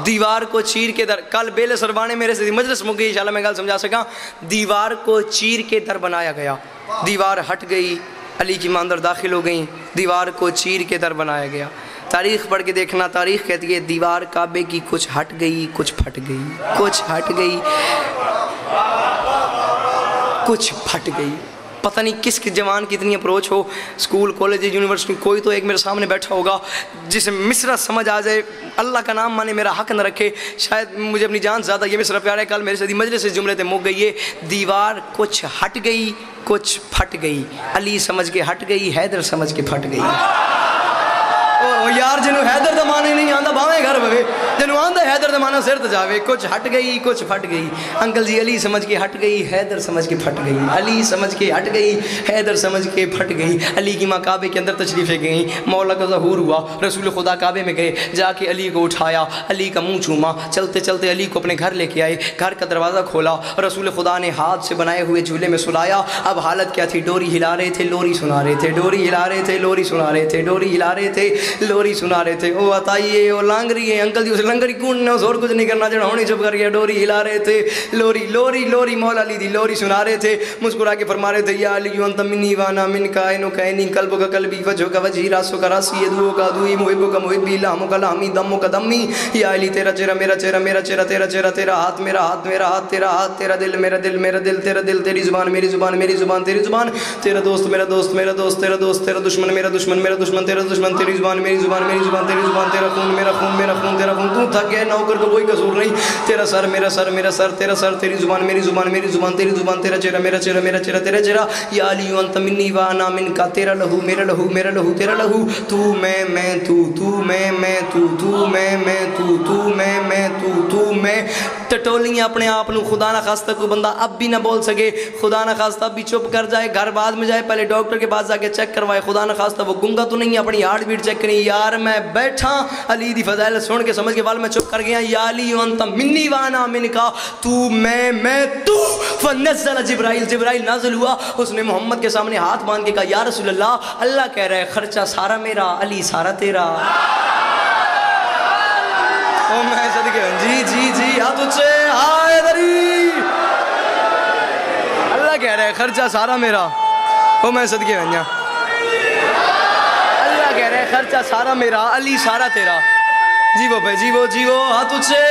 दीवार को चीर के दर। कल बेले सरवाने मेरे से मजलिस मुक गई, इंशाल्लाह मैं गल समझा सका। दीवार को चीर के दर बनाया गया, दीवार हट गई, अली की मां अंदर दाखिल हो गई, दीवार को चीर के दर बनाया गया। तारीख़ पढ़ के देखना, तारीख़ कहती है दीवार काबे की कुछ हट गई, कुछ फट गई, कुछ हट गई, कुछ फट गई। पता नहीं किस जवान की इतनी अप्रोच हो, स्कूल कॉलेज यूनिवर्सिटी, कोई तो एक मेरे सामने बैठा होगा जिसे मिसरा समझ आ जाए, अल्लाह का नाम माने मेरा हक न रखे। शायद मुझे अपनी जान ज़्यादा ये मिसरा प्यारा है। कल मेरे से मजलिस से जुमले थे मुक गई है, दीवार कुछ हट गई, कुछ फट गई। अली समझ के हट गई, हैदर समझ के फट गई। ओ यार जिन्हों हैदर दा माने नहीं आंदा भावें घर बवे, जिन्हों आंदा हैदर दा माना सिर ते जावे। कुछ हट गई, कुछ फट गई। अंकल जी अली समझ के हट गई, हैदर समझ के फट गई। अली समझ के हट गई, हैदर समझ के फट गई। अली की माँ काबे के अंदर तशरीफ़ें गई, मौला का ज़हूर हुआ, रसूल खुदा काबे में गए, जाके अली को उठाया, अली का मुँह चूमा, चलते चलते अली को अपने घर लेके आए। घर का दरवाज़ा खोला, रसूल खुदा ने हाथ से बनाए हुए झूले में सुलाया। अब हालत क्या थी? डोरी हिला रहे थे, लोरी सुना रहे थे, डोरी हिला रहे थे, लोरी सुना रहे थे, डोरी हिला रहे थे, लोरी सुना रहे थे। ओ बताइए वो लांग रही है अंकल जी, उसे लंगरी कून ने और कुछ नहीं करना, जो होनी चुप कर गया। डोरी हिला रहे थे, लोरी लोरी लोरी मौला अली दी लोरी सुना रहे थे, मुस्कुरा के फरमा रहे थे या अली अंत मिन्नी वाना मिन काइनो काइनी कल्ब का कल्बी वजह का वजी रासो का रासी यदुओ का दुई मुहिब्बो का मुहिब्बी लामो का लामी दमो का दम्मी। या अली तेरा चेहरा मेरा चेहरा, मेरा चेहरा तेरा चेहरा, तेरा हाथ मेरा हाथ, मेरा हाथ तेरा हाथ, तेरा दिल मेरा दिल, मेरा दिल तेरा दिल, तेरी जुबान मेरी जुबान, मेरी जुबान तेरी जुबान, तेरा दोस्त मेरा दोस्त, मेरा दोस्त तेरा दोस्त, तेरा दुश्मन मेरा दुश्मन, मेरा दुश्मन तेरा दुश्मन, तेरी जुबान मेरी जुबान, मेरी जुबान तेरी जुबान, तेरा खून मेरा खून, मेरा खून तेरा खून। तू थक गया नौकर को कोई कसूर नहीं, तेरा सर मेरा सर, मेरा सर तेरा सर, तेरी जुबान मेरी जुबान, मेरी जुबान तेरी जुबान, तेरा चेहरा मेरा चेहरा, मेरा चेहरा तेरा चेहरा। या अली अंत मिन्नी व अना मिनका, तेरा लहू मेरा लहू, मेरा लहू तेरा लहू, तू मैं तू, तू मैं तू, तू मैं तू, तू मैं तू, तू मैं। टटोलियाँ अपने आप को, खुदा ना खास्ता कोई बंदा अब भी ना बोल सके, खुदा ना खास्ता भी चुप कर जाए, घर बाद में जाए, पहले डॉक्टर के पास जाके चेक करवाए, खुदा ना खास्ता वो गुंगा तो नहीं है, अपनी हार्ट बीट चेक करें। यार मैं बैठा अली दी फज़ाइल सुन के समझ के वाल मैं चुप कर गया। या अली अंत मिन्नी वाना मिनका, तू मैं तू। फनज़्ज़ल जिब्राइल, जिब्राइल नाज़िल हुआ, उसने मोहम्मद के सामने हाथ बांध के कहा या रसूल अल्लाह, अल्लाह कह रहा है खर्चा सारा मेरा, अली सारा तेरा। ओ मैं सदके जी जी जी हाथ ऊंचे हाय दरी। अल्लाह कह रहा है खर्चा सारा मेरा। ओ मैं सदके भैया अल्लाह कह रहा है खर्चा सारा मेरा, अली सारा तेरा। जीवो भाई जीवो जीवो हाथ ऊंचे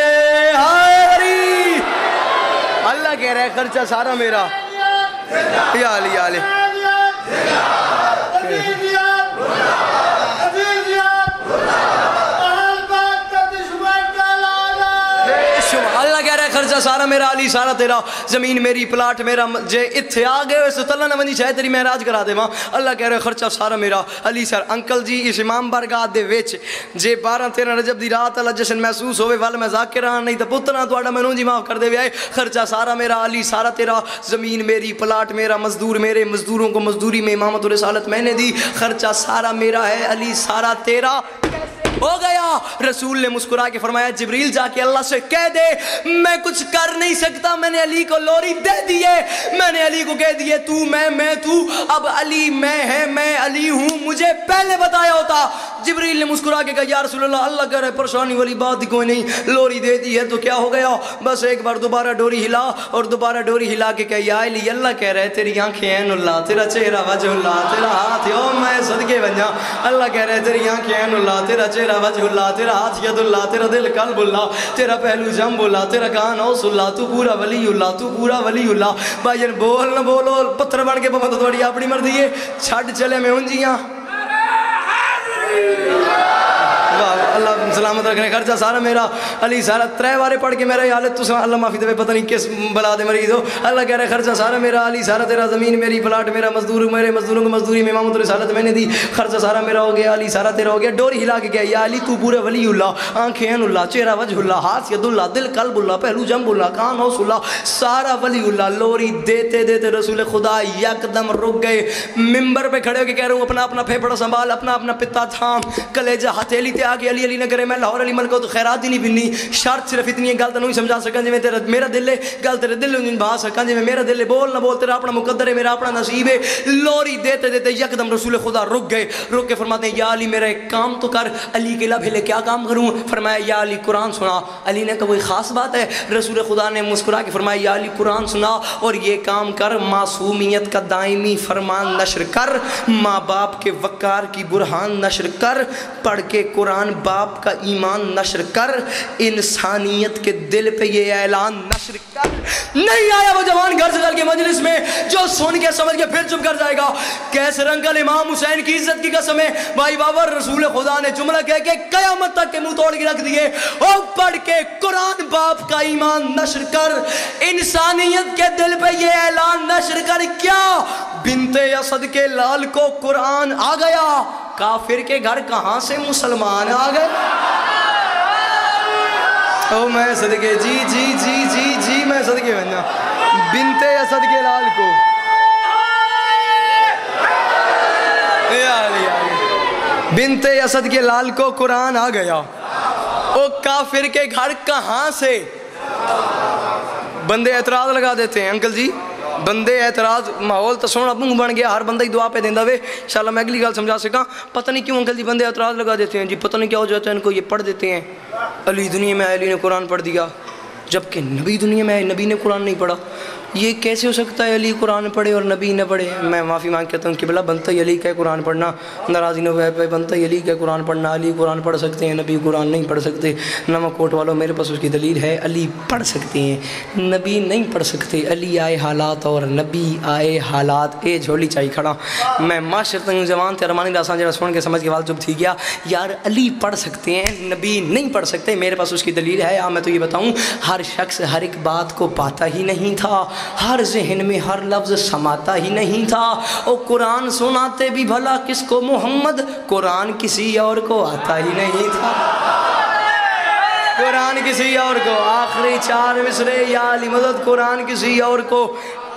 हाय दरी। अल्लाह कह रहा है खर्चा सारा मेरा। या अली या अली अल्लाह कह रहा है खर्चा सारा मेरा, अली सारा तेरा। जमीन मेरी प्लाट मेरा, जे इत्थे आ गए इस तला ना बनी शायद तेरी महराज करा देवा। अल्लाह कह रहा है खर्चा सारा मेरा, अली सर। अंकल जी इस इमाम बारगाह दे विच जे 12-13 रजब दी रात वाला जश्न महसूस होवे वाल मैं ज़ाकिर हां, नहीं तो पुत्तना तुहाडा मैनू जी माफ कर देवे। खर्चा सारा मेरा, अली सारा तेरा। जमीन मेरी प्लाट मेरा, मजदूर मेरे, मजदूरों को मजदूरी में इमामत रिसालत मैंने दी। खर्चा सारा मेरा है, अली सारा तेरा। हो गया। रसूल ने मुस्कुरा के फरमाया जिब्रील जाके अल्लाह से कह दे मैं कुछ कर नहीं सकता, मैंने अली को लोरी दे दी है, मैंने अली को कह दिए तू मैं तू, अब अली मैं है मैं अली हूँ, मुझे पहले बताया होता। जिब्रील ने मुस्कुरा के कहा या रसूल अल्लाह, अल्लाह करे परेशानी वाली बात ही कोई नहीं, लोरी दे दी है तो क्या हो गया, बस एक बार दोबारा डोरी हिला और दोबारा डोरी हिला के कह या अली अल्लाह कह रहे तेरी आंखें ऐनुल्लाह, तेरा चेहरा वजहुल्लाह, तेरा हाथ ओ मैं सदके बन जा। अल्लाह कह रहे तेरी आंखें ऐनुल्लाह, तेरा चेहरा वजहुल्लाह, तेरा हाथ यदुल्लाह, तेरा दिल कल्बुल्लाह, तेरा पहलू जम्बुल्लाह, तेरा कान औसुल्लाह, तू पूरा वलीउल्लाह, तू पूरा वलीउल्लाह। भाईजान बोल न बोलो पत्थर बन के पवन तो थोड़ी अपनी मर्जी है, छड़ चले मैं उंजियां। अल्लाह सलामत रखने, खर्चा सारा मेरा, अली सारा। 3 बारे पढ़ के मेरा हालत तुम अल्लाह माफ़ी देवे, पता नहीं किस बला दे मरीज हो। अल्लाह कह रहा है खर्चा सारा मेरा, अली सारा तेरा। ज़मीन मेरी प्लाट मेरा, मजदूर मेरे, मजदूरों को मजदूरी में इमामत रिसालत मैंने दी। खर्चा सारा मेरा हो गया, अली सारा तेरा हो गया। डोरी हिला के गया या अली तू पूरा वलीउल्लाह, आंखें ऐनुल्लाह, चेहरा वजहुल्लाह, हाथ यदुल्लाह, दिल कल्बुल्लाह, पहलू जम्बुल्लाह, कान औसुल्लाह, सारा वलीउल्लाह। लोरी देते देते रसूल खुदा यकदम रुक गए। मिंबर पे खड़े होकर कह रहा हूँ अपना अपना फेफड़ा संभाल, अपना अपना पिता थाम, कलेजा हथेली ते आके अली अली न करे मैं लाहौर अली मल को तो खैरात ही नहीं बिननी। शर्त सिर्फ इतनी है, गल तो नहीं समझा सका जिमें तेरा मेरा दिल है, गल तेरे दिल नहीं बहा सका जिमें मेरा दिल है। बोल ना बोल, तेरा अपना मुकद्दर है, मेरा अपना नसीब है। लोरी देते देते यकदम रसूल खुदा रुक गए। रुक के फरमाते हैं या अली मेरा एक काम तो कर। अली के लभेले क्या काम करूँ? फरमाया या अली कुरान सुना। अली ने कहा कोई ख़ास बात है? रसूल खुदा ने मुस्कुरा के फरमाया या अली कुरान सुना और ये काम कर, मासूमियत का दायमी फरमान नशर कर, माँ बाप के वक़ार की बुरहान नशर कर, पढ़ के कुरान बाप का ईमान नशर कर, इंसानियत के दिल पे ये ऐलान नशर कर। नहीं आया वो जवान घर से चल के मजलिस में जो सुन के समझ के फिर चुप कर जाएगा। कैसे रंगल इमाम हुसैन की इज्जत की कसम है भाई बाबर, रसूल खुदा ने जुमला कह के कयामत तक के मुंह तोड़ के रख दिए। और पढ़ के कुरान बाप का ईमान नशर कर, इंसानियत के दिल पे ये ऐलान नशर कर। क्या बिनते असद के लाल को कुरान आ गया, काफिर के घर कहां से मुसलमान आ गए। ओ मैं सदके जी जी जी जी जी मैं सदके बना बिनते असद के लाल को बिनते असद के लाल को कुरान आ गया। ओ काफिर के घर कहां से? बंदे एतराज लगा देते हैं अंकल जी, बंदे एतराज, माहौल तो सोना मुंह बन गया, हर बंदा ही दुआ पे देंदा वे। इंशाल्लाह मैं अगली गल समझा सका। पता नहीं क्यों अंकल जी बंदे एतराज लगा देते हैं जी, पता नहीं क्या हो जाता है इनको, ये पढ़ देते हैं अली दुनिया में अली ने कुरान पढ़ दिया, जबकि नबी दुनिया में आए नबी ने कुरान नहीं पढ़ा। ये कैसे हो सकता है अली कुरान पढ़े और नबी न पढ़े? मैं माफ़ी मांग कहता हूँ कि भला बनता ही अली का कुरान पढ़ना, नाराज़ी न हुआ बनता ही अली का कुरान पढ़ना। अली कुरान पढ़ सकते हैं, नबी कुरान नहीं पढ़ सकते। नमक कोट वालों मेरे पास उसकी दलील है, अली पढ़ सकते हैं, नबी नहीं पढ़ सकते। अली आए हालात और नबी आए हालात, ए झोली चाहिए खड़ा। मैं माशर तक जवान थे अरमानी दासान जरा सुन के समझ के बाद चुप थी गया यार, अली पढ़ सकते हैं नबी नहीं पढ़ सकते, मेरे पास उसकी दलील है। मैं तो ये बताऊँ, हर शख्स हर एक बात को पाता ही नहीं था, हर जहन में हर लफ्ज़ समाता ही नहीं था। और कुरान सुनाते भी भला किसको? मोहम्मद। कुरान किसी और को आता ही नहीं था, कुरान किसी और को, आखिरी 4 मिसरे या अली मदद, कुरान किसी और को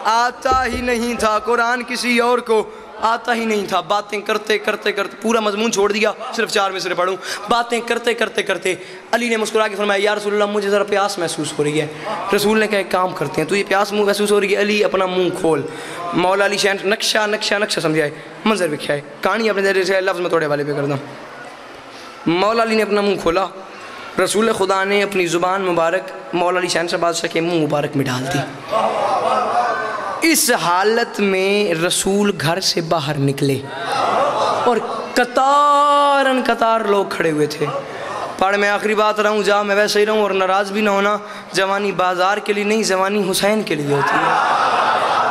आता ही नहीं था, कुरान किसी और को आता ही नहीं था। बातें करते करते करते पूरा मजमून छोड़ दिया, सिर्फ 4 मिसरे पढ़ूं। बातें करते करते करते अली ने मुस्कुरा के फरमाया या रसूलल्लाह मुझे ज़रा प्यास महसूस हो रही है। रसूल ने कहा एक काम करते हैं, तुझे प्यास मुँह महसूस हो रही है, अली अपना मुँह खोल। मौला अली शहन नक्शा नक्शा नक्शा समझाए, मंजर विख्याए, कहानी अपने जरिए से लफ्ज़ में थोड़े वाले पे कर दूँ। मौला अली ने अपना मुँह खोला, रसूल खुदा ने अपनी ज़ुबान मुबारक मौला अली शहनशाह बादशाह के मुंह मुबारक में डाल दी। इस हालत में रसूल घर से बाहर निकले और कतारन कतार लोग खड़े हुए थे। पर मैं आखिरी बात रहूँ, जा मैं वैसे ही रहूँ और नाराज़ भी ना होना, जवानी बाज़ार के लिए नहीं, जवानी हुसैन के लिए होती है।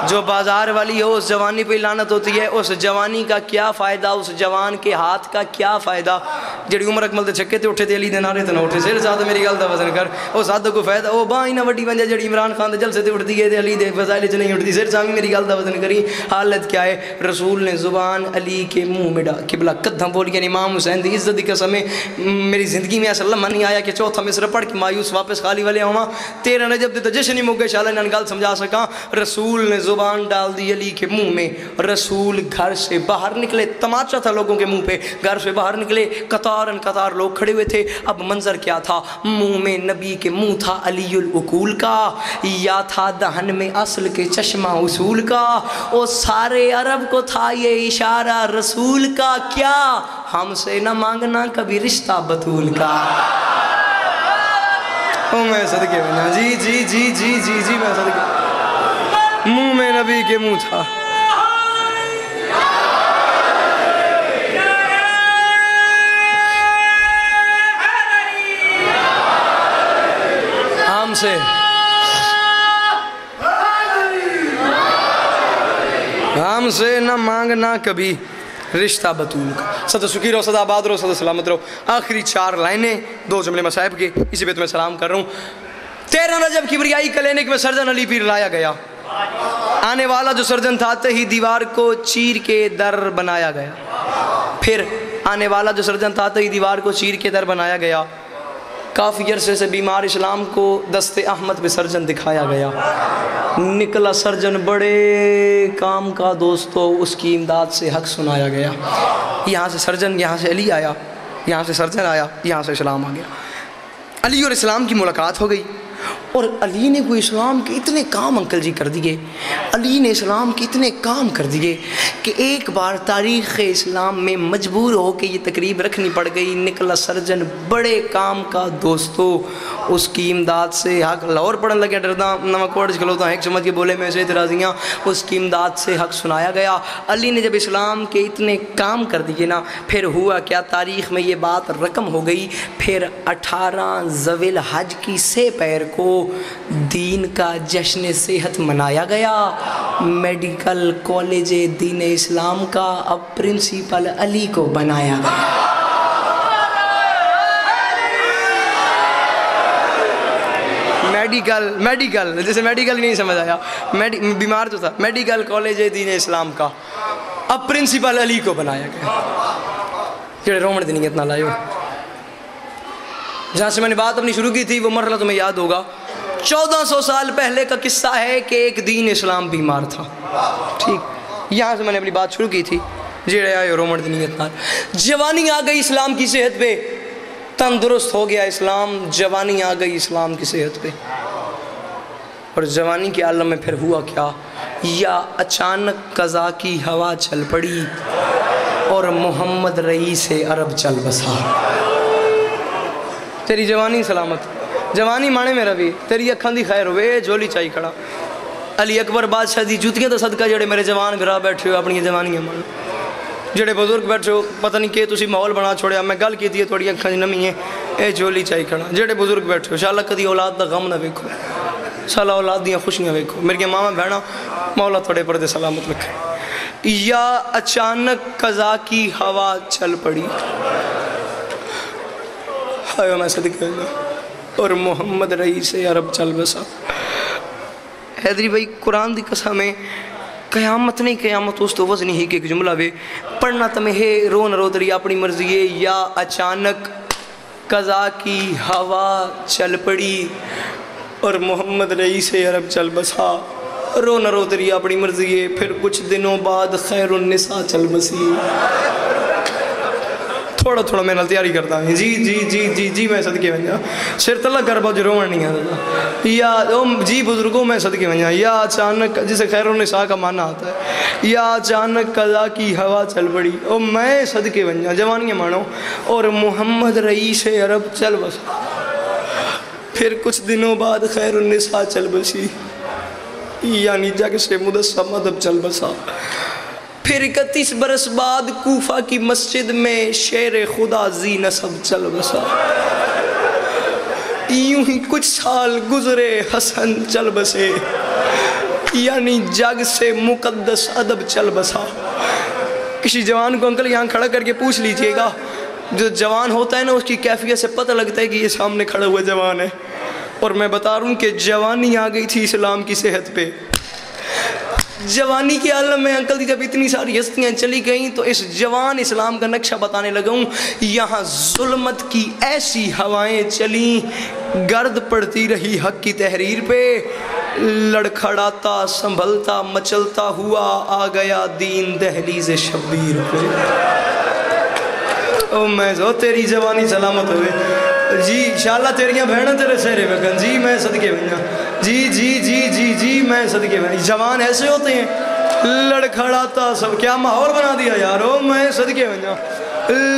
जो बाज़ार वाली हो उस जवानी पे लानत होती है। उस जवानी का क्या फ़ायदा, उस जवान के हाथ का क्या फ़ायदा जी उम्र अकमल के छक्के तो उठे थे, अली दे नारे तो ना उठे। सिर साथ मेरी गल का वजन कर, वो साधो को फायदा वो बाँ ही ना वड्डी बन जाए जी इमरान खान के जलसे उठती है, अली दे फजाइल च नहीं उठती। सिर सामी मेरी गल का वजन करी। हालत क्या है, रसूल ने ज़ुबान अली के मुँह में डाल किबला कदम बोल गया, इमाम हुसैन की इज्जत की कसम मेरी ज़िंदगी में ऐसा लम्हा नहीं आया कि चौथा मिसर पढ़ के मायूस वापस खाली वाले आवा। 13 रजब दे तो जश्न ही मुक गए, शाला इन्होंने गल समझा सका। रसूल ने ज़ुबान डाल दी अली के मुंह में। रसूल घर से बाहर निकले, तमाचा था लोगों के मुंह पे। घर से बाहर निकले, कतारन कतार लोग खड़े हुए थे। अब मंजर क्या था, मुंह में नबी के मुंह था अलीउल उकूल का, या था दहन में असल के चश्मा उसूल का। ओ सारे अरब को था ये इशारा रसूल का, क्या हमसे न मांगना कभी रिश्ता बतूल का। ओ मैं सदके बना, जी जी जी जी जी जी मैं सदके, मुंह में नबी के मुंह था। हमसे न मांगना कभी रिश्ता बतूल का। सदा सुखी रहो, सदा आबाद रहो, सदा सलामत रहो। आखिरी 4 लाइनें 2 जुमले मसाहिब के, इसी पे तो मैं सलाम कर रहा हूँ। 13 रजब किबरियाई क्लिनिक में सर्जन अली पीर लाया गया। आने वाला जो सर्जन था आते ही दीवार को चीर के दर बनाया गया। फिर आने वाला जो सर्जन था आते ही दीवार को चीर के दर बनाया गया। काफ़ी अरसे से बीमार इस्लाम को दस्ते अहमद पे सर्जन दिखाया गया। निकला सर्जन बड़े काम का दोस्तों, उसकी इमदाद से हक सुनाया गया। यहाँ से सर्जन, यहाँ से अली आया, यहाँ से सर्जन आया, यहाँ से इस्लाम आ गया। अली और इस्लाम की मुलाकात हो गई और अली ने कोई इस्लाम के इतने काम अंकल जी कर दिए, अली ने इस्लाम के इतने काम कर दिए कि एक बार तारीख़ इस्लाम में मजबूर हो के ये तकरीब रखनी पड़ गई। निकला सर्जन बड़े काम का दोस्तों, उसकी इमदाद से हक। लाहौर पढ़ने लगे डरदा नमकोड़ खलोता एक समझ के बोले में से इतराज़ियाँ, उसकी इमदाद से हक सुनाया गया। अली ने जब इस्लाम के इतने काम कर दिए ना, फिर हुआ क्या, तारीख़ में ये बात रकम हो गई। फिर 18 ज़विल हज की से पैर को दीन का जश्न सेहत मनाया गया। मेडिकल कॉलेज दीन इस्लाम का अब प्रिंसिपल अली को बनाया गया। मेडिकल जैसे मेडिकल नहीं समझ आया, बीमार तो था। मेडिकल कॉलेज दीन इस्लाम का अब प्रिंसिपल अली को बनाया गया। जेड़े रोमन दिन इतना लायो, जहाँ से मैंने बात अपनी शुरू की थी वो मरहला तुम्हें याद होगा। 1400 साल पहले का किस्सा है कि एक दीन इस्लाम बीमार था। ठीक, यहाँ से मैंने अपनी बात शुरू की थी। जेड़े आए रोमन दिन इतना, जवानी आ गई इस्लाम की सेहत पे, तंदुरुस्त हो गया इस्लाम। जवानी आ गई इस्लाम की सेहत पे, और जवानी के आलम में फिर हुआ क्या, या अचानक कज़ा की हवा चल पड़ी और मोहम्मद रईस अरब चल बसा। तेरी जवानी सलामत, जवानी माने मेरा भी, तेरी अखां दी खैर होवे, झोली चाई खड़ा। अली अकबर बादशाह दी जुतियां तो सदका जेड़े मेरे जवान भरा बैठे हो अपनी जवानियां मानो। जेड़े बुजुर्ग बैठे हो पता नहीं कि तुसी माहौल बना छोड़िया, मैं गल की थोड़ी अखां दी नमी है, ये झोली चाई खड़ा। जेड़े बुजुर्ग बैठे हो शाला कदी औलाद दा गम ना वेखो, साला औलाद दियां खुशियां वेखो। मेरी मामा बहना मौला थोड़े पर्दे सलामत रखे। या अचानक कज़ा की हवा चल पड़ी, हाय मैं सदके और मोहम्मद रईस अरब चल बसा। हैदरी भाई कुरान की कसम है, क़यामत नहीं क़यामत उस तो वज़नी ही कि एक जुमला वे पढ़ना तमें है रो न रो तेरी अपनी मर्जी है। या अचानक कज़ा की हवा चल पड़ी और मोहम्मद रईस अरब चल बसा। रो न रो तेरी अपनी मर्जी है। फिर कुछ दिनों बाद खैरुन्निसा चल बसी। थोड़ा थोड़ा मैं तैयारी करता हूँ। जी जी जी जी जी मैं सदके वंजा, सिर तला कर बहुत रोवन नहीं आता। या जी बुजुर्गों में सदके वंजा। या अचानक, जिसे खैरुन्निसा का माना आता है, या अचानक कज़ा की हवा चल पड़ी और मैं सदके वंजा, जवानियाँ मानो और मोहम्मद रईस अरब चल बसा। फिर कुछ दिनों बाद खैरुन्निसा चल बसी, यानी जग से मुदस्सम अदब चल बसा। फिर 31 बरस बाद कूफा की मस्जिद में शेर खुदा जी नसब चल बसा। यूं ही कुछ साल गुजरे हसन चल बसे, यानी जग से मुकद्दस अदब चल बसा। किसी जवान को अंकल यहाँ खड़ा करके पूछ लीजिएगा, जो जवान होता है ना उसकी कैफियत से पता लगता है कि ये सामने खड़ा हुआ जवान है। और मैं बता रहा हूँ कि जवानी आ गई थी इस्लाम की सेहत पे। जवानी के आलम में अंकल जी जब इतनी सारी हस्तियाँ चली गईं तो इस जवान इस्लाम का नक्शा बताने लगा हूँ। यहाँ जुल्मत की ऐसी हवाएं चली, गर्द पड़ती रही हक की तहरीर पे, लड़खड़ाता संभलता मचलता हुआ आ गया दीन दहलीज़ शब्बीर पे। ओ मैं जो तेरी जवानी सलामत हुए जी, इंशाल्लाह तेरियां बहना तेरे सहरे बगन जी, मैं सदके बना जी जी जी जी जी, मैं सदके बना। जवान ऐसे होते हैं, लड़खड़ाता सब, क्या माहौल बना दिया यार। ओ मैं सदके बना,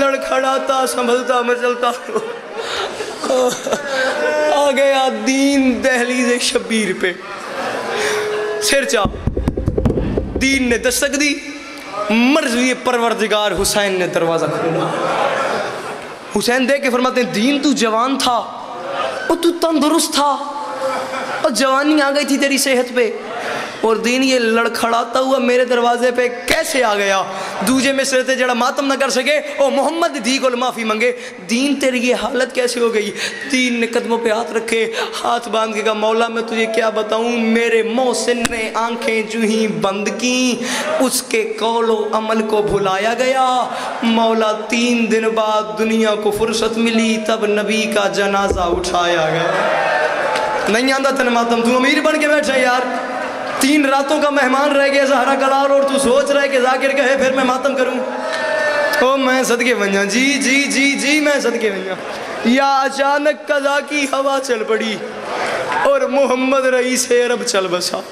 लड़खड़ाता संभलता मचलता आ गया दीन दहलीज़ शब्बीर पे। सिर चाप, दीन ने दस्तक दी, मर्ज़ी परवरदिगार हुसैन ने दरवाज़ा खोला। हुसैन देख के फरमाते हैं, दीन तू जवान था और तू तंदुरुस्त था और जवानी आ गई थी तेरी सेहत पे, और दीन ये लड़खड़ाता हुआ मेरे दरवाजे पे कैसे आ गया। दूजे में से जड़ा मातम न कर सके ओ मोहम्मद दी को माफ़ी मंगे। दीन तेरी ये हालत कैसे हो गई। दीन ने कदमों पे हाथ रखे, हाथ बांध के कहा, मौला मैं तुझे क्या बताऊं, मेरे मोहसिन ने आंखें जूं ही बंद की, उसके कौलो अमल को भुलाया गया। मौला 3 दिन बाद दुनिया को फुर्सत मिली, तब नबी का जनाजा उठाया गया। नहीं आंदा तेन मातम, तू अमीर बन के बैठा यार, 3 रातों का मेहमान रह गया ज़हरा कलाल, और तू सोच रहा है कि जाकिर कहे फिर मैं मातम करूं। ओ मैं सदके बना जी जी जी जी, मैं सदके बना। या अचानक कज़ा की हवा चल पड़ी और मोहम्मद रईस अरब चल बसा।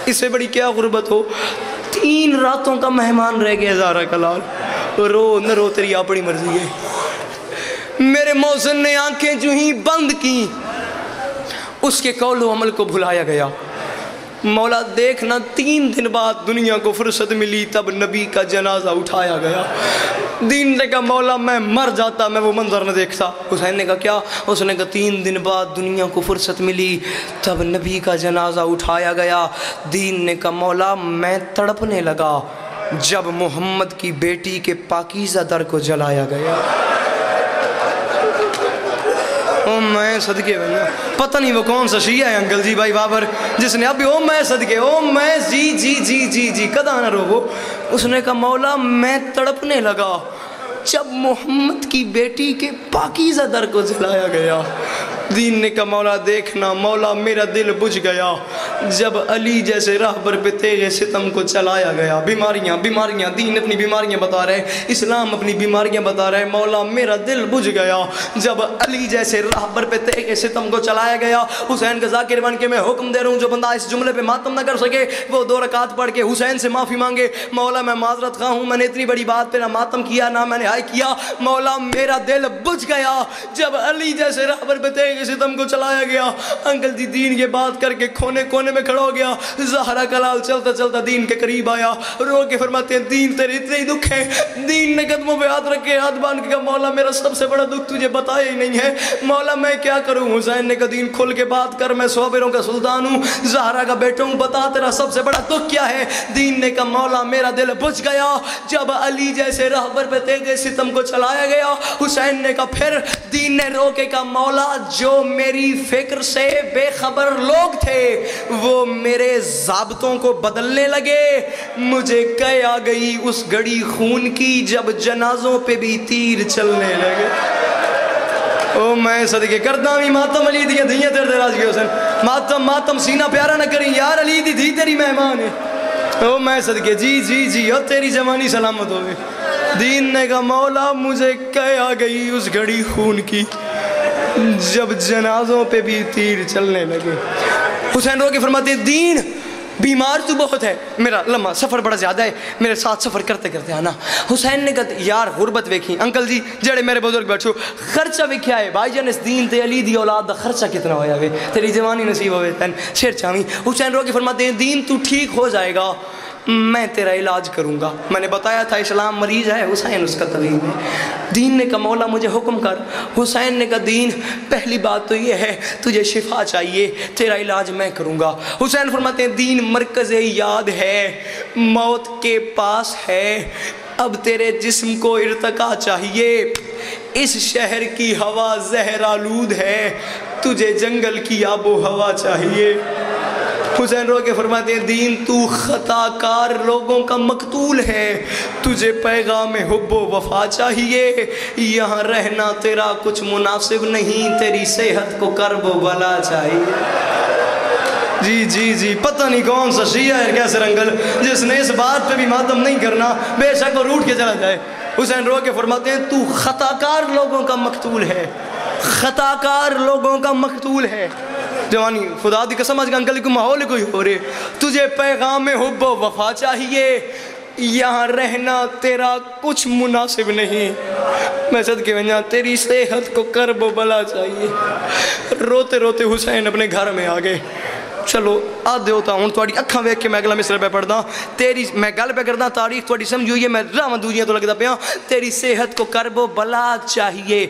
इससे बड़ी क्या गुर्बत हो। 3 रातों का मेहमान रह गया ज़हरा कलाल, रो न रो तेरी अपनी मर्जी है। मेरे मौसम ने आंखें जो ही बंद की, उसके कौलो अमल को भुलाया गया। मौला देखना 3 दिन बाद दुनिया को फुर्सत मिली, तब नबी का जनाजा उठाया गया। दीन ने कहा, मौला मैं मर जाता, मैं वो मंजर न देखता। हुसैन ने कहा क्या। उसने कहा 3 दिन बाद दुनिया को फुर्सत मिली, तब नबी का जनाजा उठाया गया। दीन ने कहा, मौला मैं तड़पने लगा जब मोहम्मद की बेटी के पाकीज़ा दर को जलाया गया। ओ मैं सदके भैया, पता नहीं वो कौन सा शिया है अंकल जी भाई बाबर, जिसने अभी ओ मैं सदके, ओ मैं जी जी जी जी जी कदा ना रोवो। उसने कहा, मौला मैं तड़पने लगा जब मोहम्मद की बेटी के पाकीज़ा दर को जलाया गया। दीन ने कहा, मौला देखना, मौला मेरा दिल बुझ गया जब अली जैसे राहबर पे तेरे सितम को चलाया गया। बीमारियाँ बीमारियाँ, दीन अपनी बीमारियाँ बता रहे, इस्लाम अपनी बीमारियाँ बता रहे। मौला मेरा दिल बुझ गया जब अली जैसे राहबर पे तेरे सितम को चलाया गया। हुसैन का जाकिर बन के मैं हुक्म दे रहा हूँ, जो बंदा इस जुमले पे मातम न कर सके वो 2 रकात पढ़ के हुसैन से माफ़ी मांगे। मौला मैं माजरत खा हूँ, मैंने इतनी बड़ी बात पे ना मातम किया ना मैंने हाय किया। मौला मेरा दिल बुझ गया जब अली जैसे राहबर पे तेरे सितम को चलाया गया। अंकल जी दीन ये बात करके कोने कोने में खड़ा हो गया। ज़हरा कलाल चलता चलता दीन के करीब आया, रो के फरमाते हैं, दीन तेरे इतने ही दुख है। दीन ने कदमों पे हाथ रखे, हाथ बांध के कहा, मौला मेरा सबसे बड़ा दुख तुझे बताया ही नहीं है, मौला मैं क्या करूं। हुसैन ने कहा, दीन खुल के बात कर, मैं सौबरों का सुल्तान हूँ, ज़हरा का बेटा हूँ, बता तेरा सबसे बड़ा दुख क्या है। दीन ने कहा, मौला मेरा दिल बुझ गया जब अली जैसे राहबर पे तेरे सितम को चलाया गया। हुसैन ने कहा, फिर दीन ने रो के कहा, मौला जो मेरी फिक्र से बेखबर लोग थे वो मेरे ज़ाब्तों को बदलने लगे। मुझे कह आ गई उस घड़ी खून की जब जनाजों पे भी तीर चलने लगे। ओ मैं सदके करदा भी मातम अली दियां धियां तेरे दराज के हुसैन, मातम मातम सीना प्यारा न करी यार, अली दी धी तेरी मेहमान है। ओ मैं सदके जी जी जी, और तेरी जवानी सलामत हो गई। दीन ने कहा, मौला मुझे कह आ गई उस घड़ी खून की जब जनाजों पे भी तीर चलने लगे। हुसैन रो के फरमाते, दीन बीमार तू बहुत है, मेरा लम्हा सफ़र बड़ा ज़्यादा है, मेरे साथ सफ़र करते करते आना। हुसैन ने कहा यार गुरबत वेखी अंकल जी जेड़े मेरे बुजुर्ग बैठो, खर्चा वेख्या है भाईजान इस दीन ते अली दी औलाद दा खर्चा कितना होया वे, तेरी जवानी नसीब होवे तैन सिर चावी। हुसैन रो के फरमाते हैं दीन तू ठीक हो जाएगा, मैं तेरा इलाज करूँगा। मैंने बताया था इस्लाम मरीज़ है, हुसैन उसका तबीब है। दीन ने कहा मौला मुझे हुक्म कर। हुसैन ने कहा दीन पहली बात तो ये है तुझे शिफा चाहिए, तेरा इलाज मैं करूँगा। हुसैन फरमाते हैं दीन मरकज़ याद है, मौत के पास है, अब तेरे जिस्म को इर्तका चाहिए। इस शहर की हवा जहर आलूद है, तुझे जंगल की आबो हवा चाहिए। हुसैन रो के फरमाते हैं दीन तू खताकार लोगों का मकतूल है, तुझे पैगाम हुब्बो वफा चाहिए। यहाँ रहना तेरा कुछ मुनासिब नहीं, तेरी सेहत को करबो भला चाहिए। जी जी जी, पता नहीं कौन सा शिया है कैसे रंगल जिसने इस बात पे भी मातम नहीं करना, बेशक वो रूठ के चला जाए। हुसैन रो के फरमाते हैं तू खताकार लोगों का मकतूल है, खताकार लोगों का मकतूल है। जवानी खुदा दी कसम आज अंकल को माहौल कोई हो रहे, तुझे पैगाम हुब्बो वफा चाहिए, यहाँ रहना तेरा कुछ मुनासिब नहीं, मैं सदके वंजा तेरी सेहत को करबो भला चाहिए। रोते रोते हुसैन अपने घर में आ गए। चलो आदे होता हूँ थोड़ी अखा वेख के मैं अगला मिसरा पे पढ़दा, तेरी मैं गल पे करदा तारीफ थोड़ी समझी हुई है, मैं राव दूजियाँ तो लगता पाया तेरी सेहत को करबो भला चाहिए।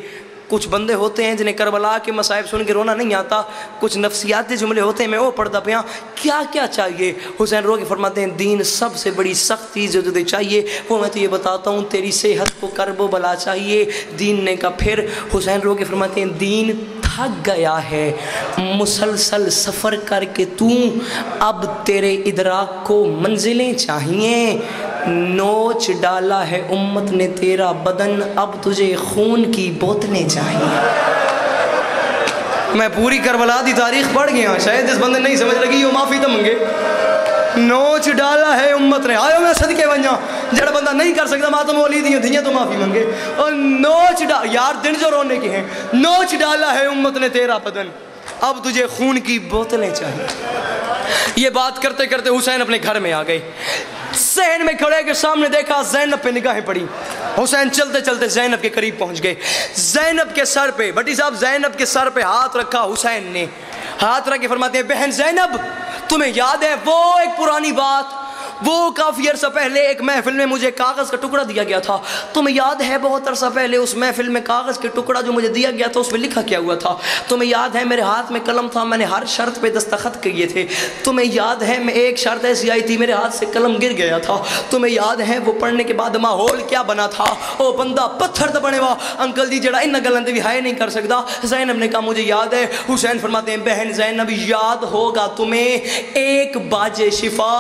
कुछ बंदे होते हैं जिन्हें करबला के मसाइब सुन के रोना नहीं आता, कुछ नफ्सियाती जुमले होते हैं मैं वो पढ़ता पाया क्या क्या चाहिए। हुसैन रो के फरमाते हैं दीन सबसे बड़ी सख्त चीज़ जो तुझे चाहिए वो मैं तुझे बताता हूँ, तेरी सेहत को करबो भला चाहिए। दीन ने कहा फिर। हुसैन रो के फरमाते हैं दीन थक गया है मुसलसल सफ़र करके तू, अब तेरे इदराक को मंजिलें चाहिए। नोच डाला है उम्मत ने तेरा बदन, अब तुझे खून की बोतलें चाहिए। मैं पूरी करबला दी तारीख पढ़ गया, शायद इस बंदे नहीं समझ लगी, वो माफ़ी तो मंगे। नोच डाला है उम्मत ने, आयो मैं सदके वंजा जड़ा बंदा नहीं कर सकता मातम ओली दी धियाँ तो माफ़ी मंगे। और नोच यार दिन जो रोने के हैं, नोच डाला है उम्मत ने तेरा बदन, अब तुझे खून की बोतलें चाहिए। ये बात करते करते हुसैन अपने घर में आ गए। सहन में खड़े के सामने देखा ज़ैनब पे निगाहें पड़ी। हुसैन चलते चलते ज़ैनब के करीब पहुंच गए। ज़ैनब के सर पे भट्टी साहब ज़ैनब के सर पे हाथ रखा। हुसैन ने हाथ रख के फरमाते हैं बहन ज़ैनब तुम्हें याद है वो एक पुरानी बात, वो काफ़ी अरसा पहले एक महफिल में मुझे कागज़ का टुकड़ा दिया गया था, तुम्हें याद है बहुत अरसा पहले उस महफिल में कागज़ के टुकड़ा जो मुझे दिया गया था उस पर लिखा क्या हुआ था? तुम्हें याद है मेरे हाथ में कलम था, मैंने हर शर्त पे दस्तखत किए थे। तुम्हें याद है मैं एक शर्त ऐसी आई थी मेरे हाथ से कलम गिर गया था। तुम्हें याद है वो पढ़ने के बाद माहौल क्या बना था? ओ बंदा पत्थर तो बने हुआ अंकल जी जड़ा इन गलन भी हाय नहीं कर सकता। ज़ैनब ने कहा मुझे याद है। हुसैन फरमाते हैं बहन ज़ैनब याद होगा तुम्हें एक बाजे शिफा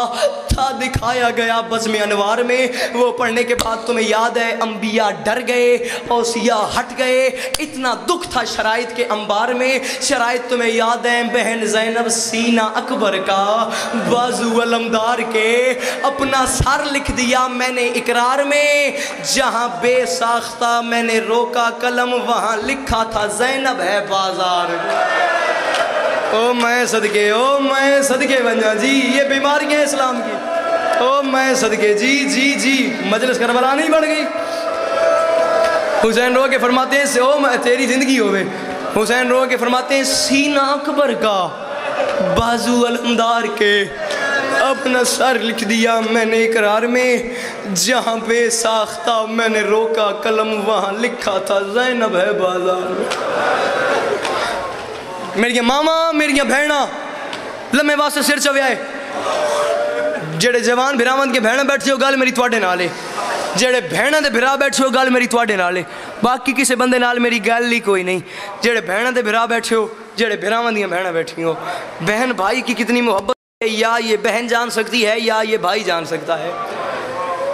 था दिखाया गया बज़्म अनवार में, वो पढ़ने के बाद तुम्हें याद है अंबिया डर गए, औसिया हट गए, इतना दुख था शराइत के अंबार में। शराइत तुम्हें याद है बहन ज़ैनब सीना अकबर का बाजू अलमदार के, अपना सर लिख दिया मैंने इकरार में, जहाँ बेसाख्ता मैंने रोका कलम वहाँ लिखा था ज़ैनब है बाजार। ओ मैं सदके बंजा जी, ये बीमारी है इस्लाम की। ओ मैं सदके जी जी जी, मजलिस करबला नहीं बढ़ गई। हुसैन रो के फरमाते हैं ओ मैं तेरी जिंदगी होवे। हुसैन रो के फरमाते हैं सीना अकबर का बाजू अलमदार के, अपना सर लिख दिया मैंने इकरार में, जहाँ पे साख्ता मैंने रोका कलम वहाँ लिखा था ज़ैनब है बाजार। मेरिया मामा मेरिया भैना लम्हे वास्ते सिर चव्याए, जेड़े जवान भिरावंद के भैन बैठे हो गल मेरी तुहाडे नाल है, जेड़े भैणा दे भिरा बैठे हो गल मेरी तुहाडे नाल है, बाकी किसी बंदे नाल मेरी गल ही कोई नहीं। जेड़े भैणा दे भिरा बैठे हो, जेड़े भिरावां दियां भैणा बैठी हो, बहन भाई की कितनी मोहब्बत है या ये बहन जान सकती है या ये भाई जान सकता है।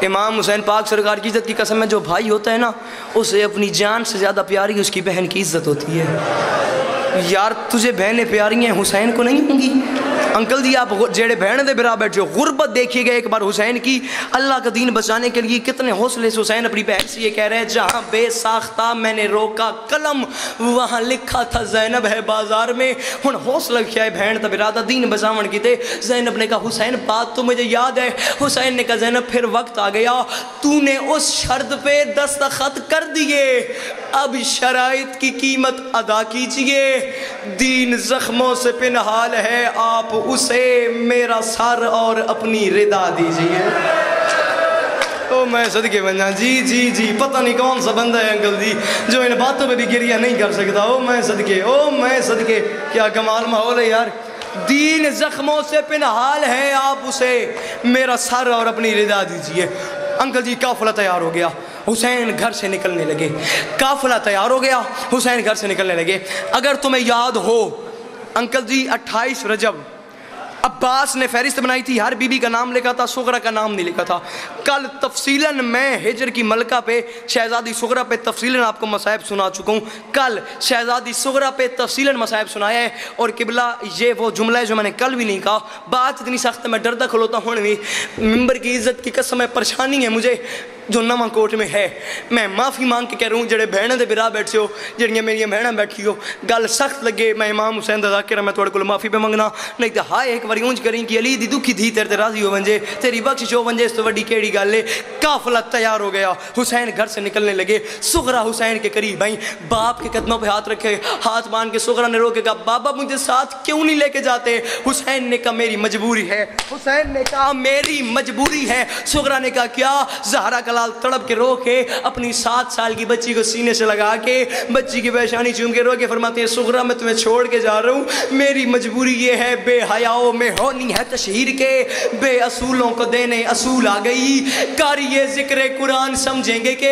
इमाम हुसैन पाक सरकार की इज़्ज़त की कसम है, जो भाई होता है ना उसे अपनी जान से ज़्यादा प्यारी उसकी बहन की इज़्ज़त होती है। यार तुझे बहनें प्यारी हैं, हुसैन को नहीं होंगी? अंकल जी आप जेड़े बहन दे बिरा बैठे हो, गुर्बत देखिएगा एक बार हुसैन की। अल्लाह का दीन बचाने के लिए कितने हौसले से हुसैन अपनी बहन से ये कह रहे हैं, जहाँ बेसाख्ता मैंने रोका कलम वहाँ लिखा था ज़ैनब है बाजार में। हुन हौसला क्या है बहन तब बिरादा दीन बचावन की थे। ज़ैनब ने कहा हुसैन बात तो मुझे याद है। हुसैन ने कहा ज़ैनब फिर वक्त आ गया, तूने उस शर्त पे दस्तखत कर दिए, अब शराइत की कीमत अदा कीजिए। दीन जख्मों से पिनहाल है, आप उसे मेरा सर और अपनी रिदा दीजिए। ओ मैं सदके बना जी जी जी, पता नहीं कौन सा बंदा है अंकल जी जो इन बातों पे भी गिरिया नहीं कर सकता। ओ मैं सदके, क्या कमाल माहौल है यार। दीन जख्मों से पिनहाल है, आप उसे मेरा सर और अपनी रिदा दीजिए। अंकल जी काफिला तैयार हो गया, हुसैन घर से निकलने लगे। काफिला तैयार हो गया, हुसैन घर से निकलने लगे। अगर तुम्हें याद हो अंकल जी 28 रजब अब्बास ने फहरिस्त बनाई थी, हर बीबी का नाम लिखा था, सुगरा का नाम नहीं लिखा था। कल तफसीलन मैं हिजर की मलका पे शहजादी सुगरा पे तफसीलन आपको मसाइब सुना चुका हूँ। कल शहजादी सुगरा पे तफसीलन मसाइब सुनाया है। और किबला ये वो जुमला है जो मैंने कल भी नहीं कहा, बात इतनी सख्त मैं डरदा खलोता हूँ भी, मिंबर की इज्जत की कसम है, परेशानी है मुझे जो नवा कोट में है। मैं माफ़ी मांग के कह रहा हूँ जेड़े बहन के बिरा बैठे हो, जड़ियाँ मेरिया बहना बैठी हो, गल सख्त लगे मैं इमाम हुसैन दा ज़ाकिर मैं थोड़े को माफ़ी पे मंगना, नहीं तो हाय एक बारी ऊँच करी कि अली दी दुखी धी तेरे राजी हो वंजे, तेरी बख्शिश हो वंजे, इस तो वड्डी केड़ी गल है। काफिला तैयार हो गया, हुसैन घर से निकलने लगे। सुगरा हुसैन के करीब आई, बाप के कदमों पे हाथ रखे, हाथ बांध के सुगरा ने रोके कहा बाबा मुझे साथ क्यों नहीं लेके जाते। हुसैन ने कहा मेरी मजबूरी है। हुसैन ने कहा मेरी मजबूरी है। सुगरा ने कहा क्या। ज़हरा का लाल तड़प के रो के अपनी 7 साल की बच्ची को सीने से लगा के बच्ची की पेशानी चूम के रो के फरमाते हैं सुगरा मैं तुम्हें छोड़ के जा रहा हूँ, मेरी मजबूरी ये है, बेहयाओं में होनी है तशहीर के, बेअसूलों को देने असूल आ गई। कारी ये जिक्र कुरान समझेंगे कि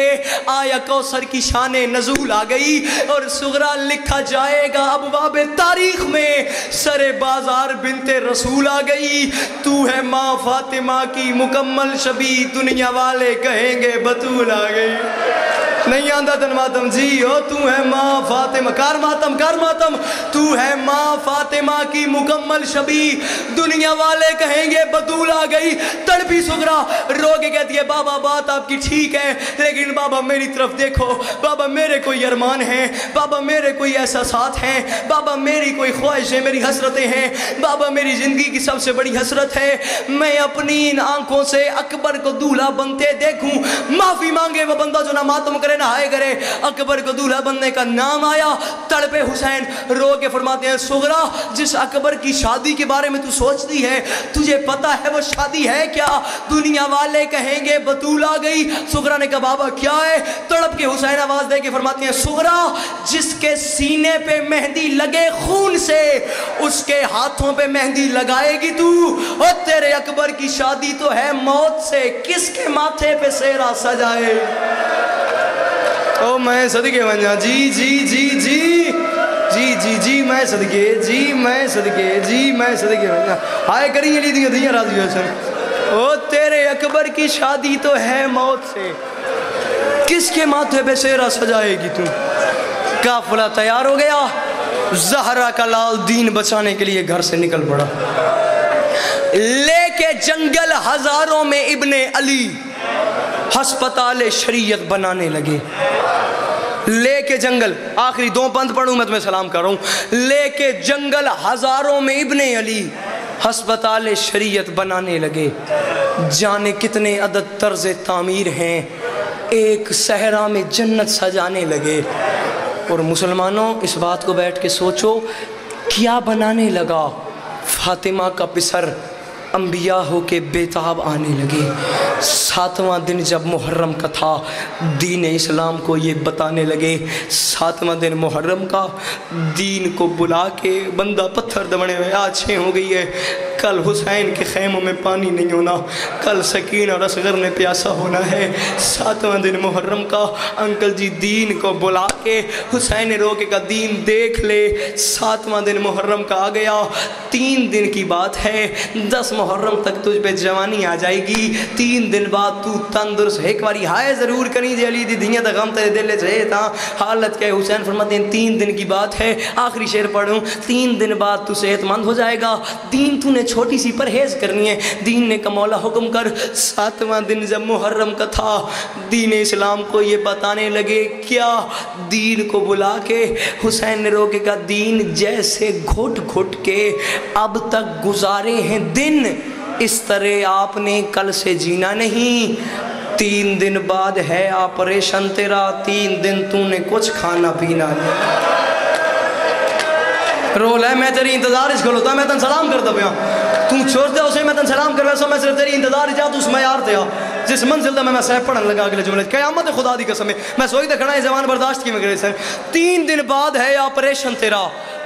आया कौसर की शाने नजूल आ गई। और सुगरा लिखा जाएगा अबवाब तारीख में, सरे बाजार बिनते रसूल आ गई। तू है माँ फातिमा की मुकम्मल शबी, दुनिया वाले कहेंगे बतूल आ गई। नहीं आंदा तन मातम जी हो, तू है माँ फातिमा, कार मातम, तू है माँ फातिमा की मुकम्मल शबी, दुनिया वाले कहेंगे बतूल आ गई। तड़पी सुगरा रो के कहती है बाबा बात आपकी ठीक है, लेकिन बाबा मेरी तरफ देखो, बाबा मेरे कोई अरमान हैं, बाबा मेरे कोई एहसासात हैं, बाबा मेरी कोई ख्वाहिशें, मेरी हसरतें हैं, बाबा मेरी ज़िंदगी की सबसे बड़ी हसरत है मैं अपनी इन आंखों से अकबर को दूल्हा बनते देखूं। माफ़ी मांगे वो बंदा जो ना मातम करे ना हाय करे। अकबर को दूल्हा बनने का नाम आया, तड़पे हुसैन रो के फरमाते हैं सुगरा जिस अकबर की शादी के बारे में तू सोचती है, तुझे पता है वो शादी है क्या? दुनिया वाले कहेंगे बतूल आ गई। सुगरा ने कहा बाबा क्या है? तड़प के हुसैन आवाज दे के फरमाते हैं सुगरा जिसके सीने पे मेहंदी लगे खून से, उसके हाथों पे मेहंदी लगाएगी तू। और तेरे अकबर की शादी तो है मौत से, किसके माथे पे सेहरा सजाए। ओ मैं सदके बना जी जी जी जी जी जी जी मैं सदके जी मैं सदके जी मैं सदके बना हाय करी अली दी दियां राजी हसन। ओ तेरे अकबर की शादी तो है मौत से, किसके माथे पे सेहरा सजाएगी तू। काफिला तैयार हो गया, ज़हरा का लाल दीन बचाने के लिए घर से निकल पड़ा। लेके जंगल हजारों में इब्ने अली हस्पताल शरीयत बनाने लगे। लेके जंगल, आखिरी 2 पंथ पढ़ूं मैं तुम्हें सलाम कर रहा हूं। लेके जंगल हजारों में इब्ने अली हस्पताल शरीयत बनाने लगे। जाने कितने अदद तर्ज तामीर हैं, एक सहरा में जन्नत सजाने लगे। और मुसलमानों इस बात को बैठ के सोचो क्या बनाने लगा। फातिमा का पिसर अंबिया हो के बेताब आने लगे। 7वां दिन जब मुहर्रम का था, दीन इस्लाम को ये बताने लगे 7वां दिन मुहर्रम का, दीन को बुला के बंदा पत्थर दबने में आज 6 हो गई है, कल हुसैन के खैमों में पानी नहीं होना, कल सकीन और असगर ने प्यासा होना है। 7वां दिन मुहर्रम का अंकल जी दीन को बुला के हुसैन रो के का दीन देख ले। 7वां दिन मुहर्रम का आ गया, 3 दिन की बात है, 10 मुहर्रम तक तुझ पे जवानी आ जाएगी, 3 दिन बाद तू तंदुरुस्त एक बारी हाय ज़रूर करी जे अली दी दियाँ तक हम तेरे दिल से था हालत क्या। हुसैन फरमाते हैं 3 दिन की बात है, आखिरी शेर पढ़ूं, 3 दिन बाद तू सेहतमंद हो जाएगा। दीन तूने छोटी सी परहेज करनी है। दीन ने का मौला हुक्म कर। 7वां दिन जब मुहर्रम का था, दीन इस्लाम को ये बताने लगे क्या, दीन को बुला के हुसैन ने रोके का दीन जैसे घुट घुट के अब तक गुजारे हैं दिन, इस तरह आपने कल से जीना नहीं। 3 दिन बाद है ऑपरेशन तेरा, 3 दिन तूने कुछ खाना पीना नहीं। रोल है मैं तेरी इंतजार इस खलोता, मैं तन सलाम करता पाया, तू छोड़ दे उसे, मैं तन सलाम कर वैसा, मैं सिर्फ तेरी इंतजार जा तू उसमें यार थे जिस मंजिल दा मैं सह पढ़न लगा अगले जुमले क़यामत खुदा दी कसम मैं सोई देखना है जवान बर्दाश्त की मगर सर। 3 दिन बाद है ऑपरेशन तेरा,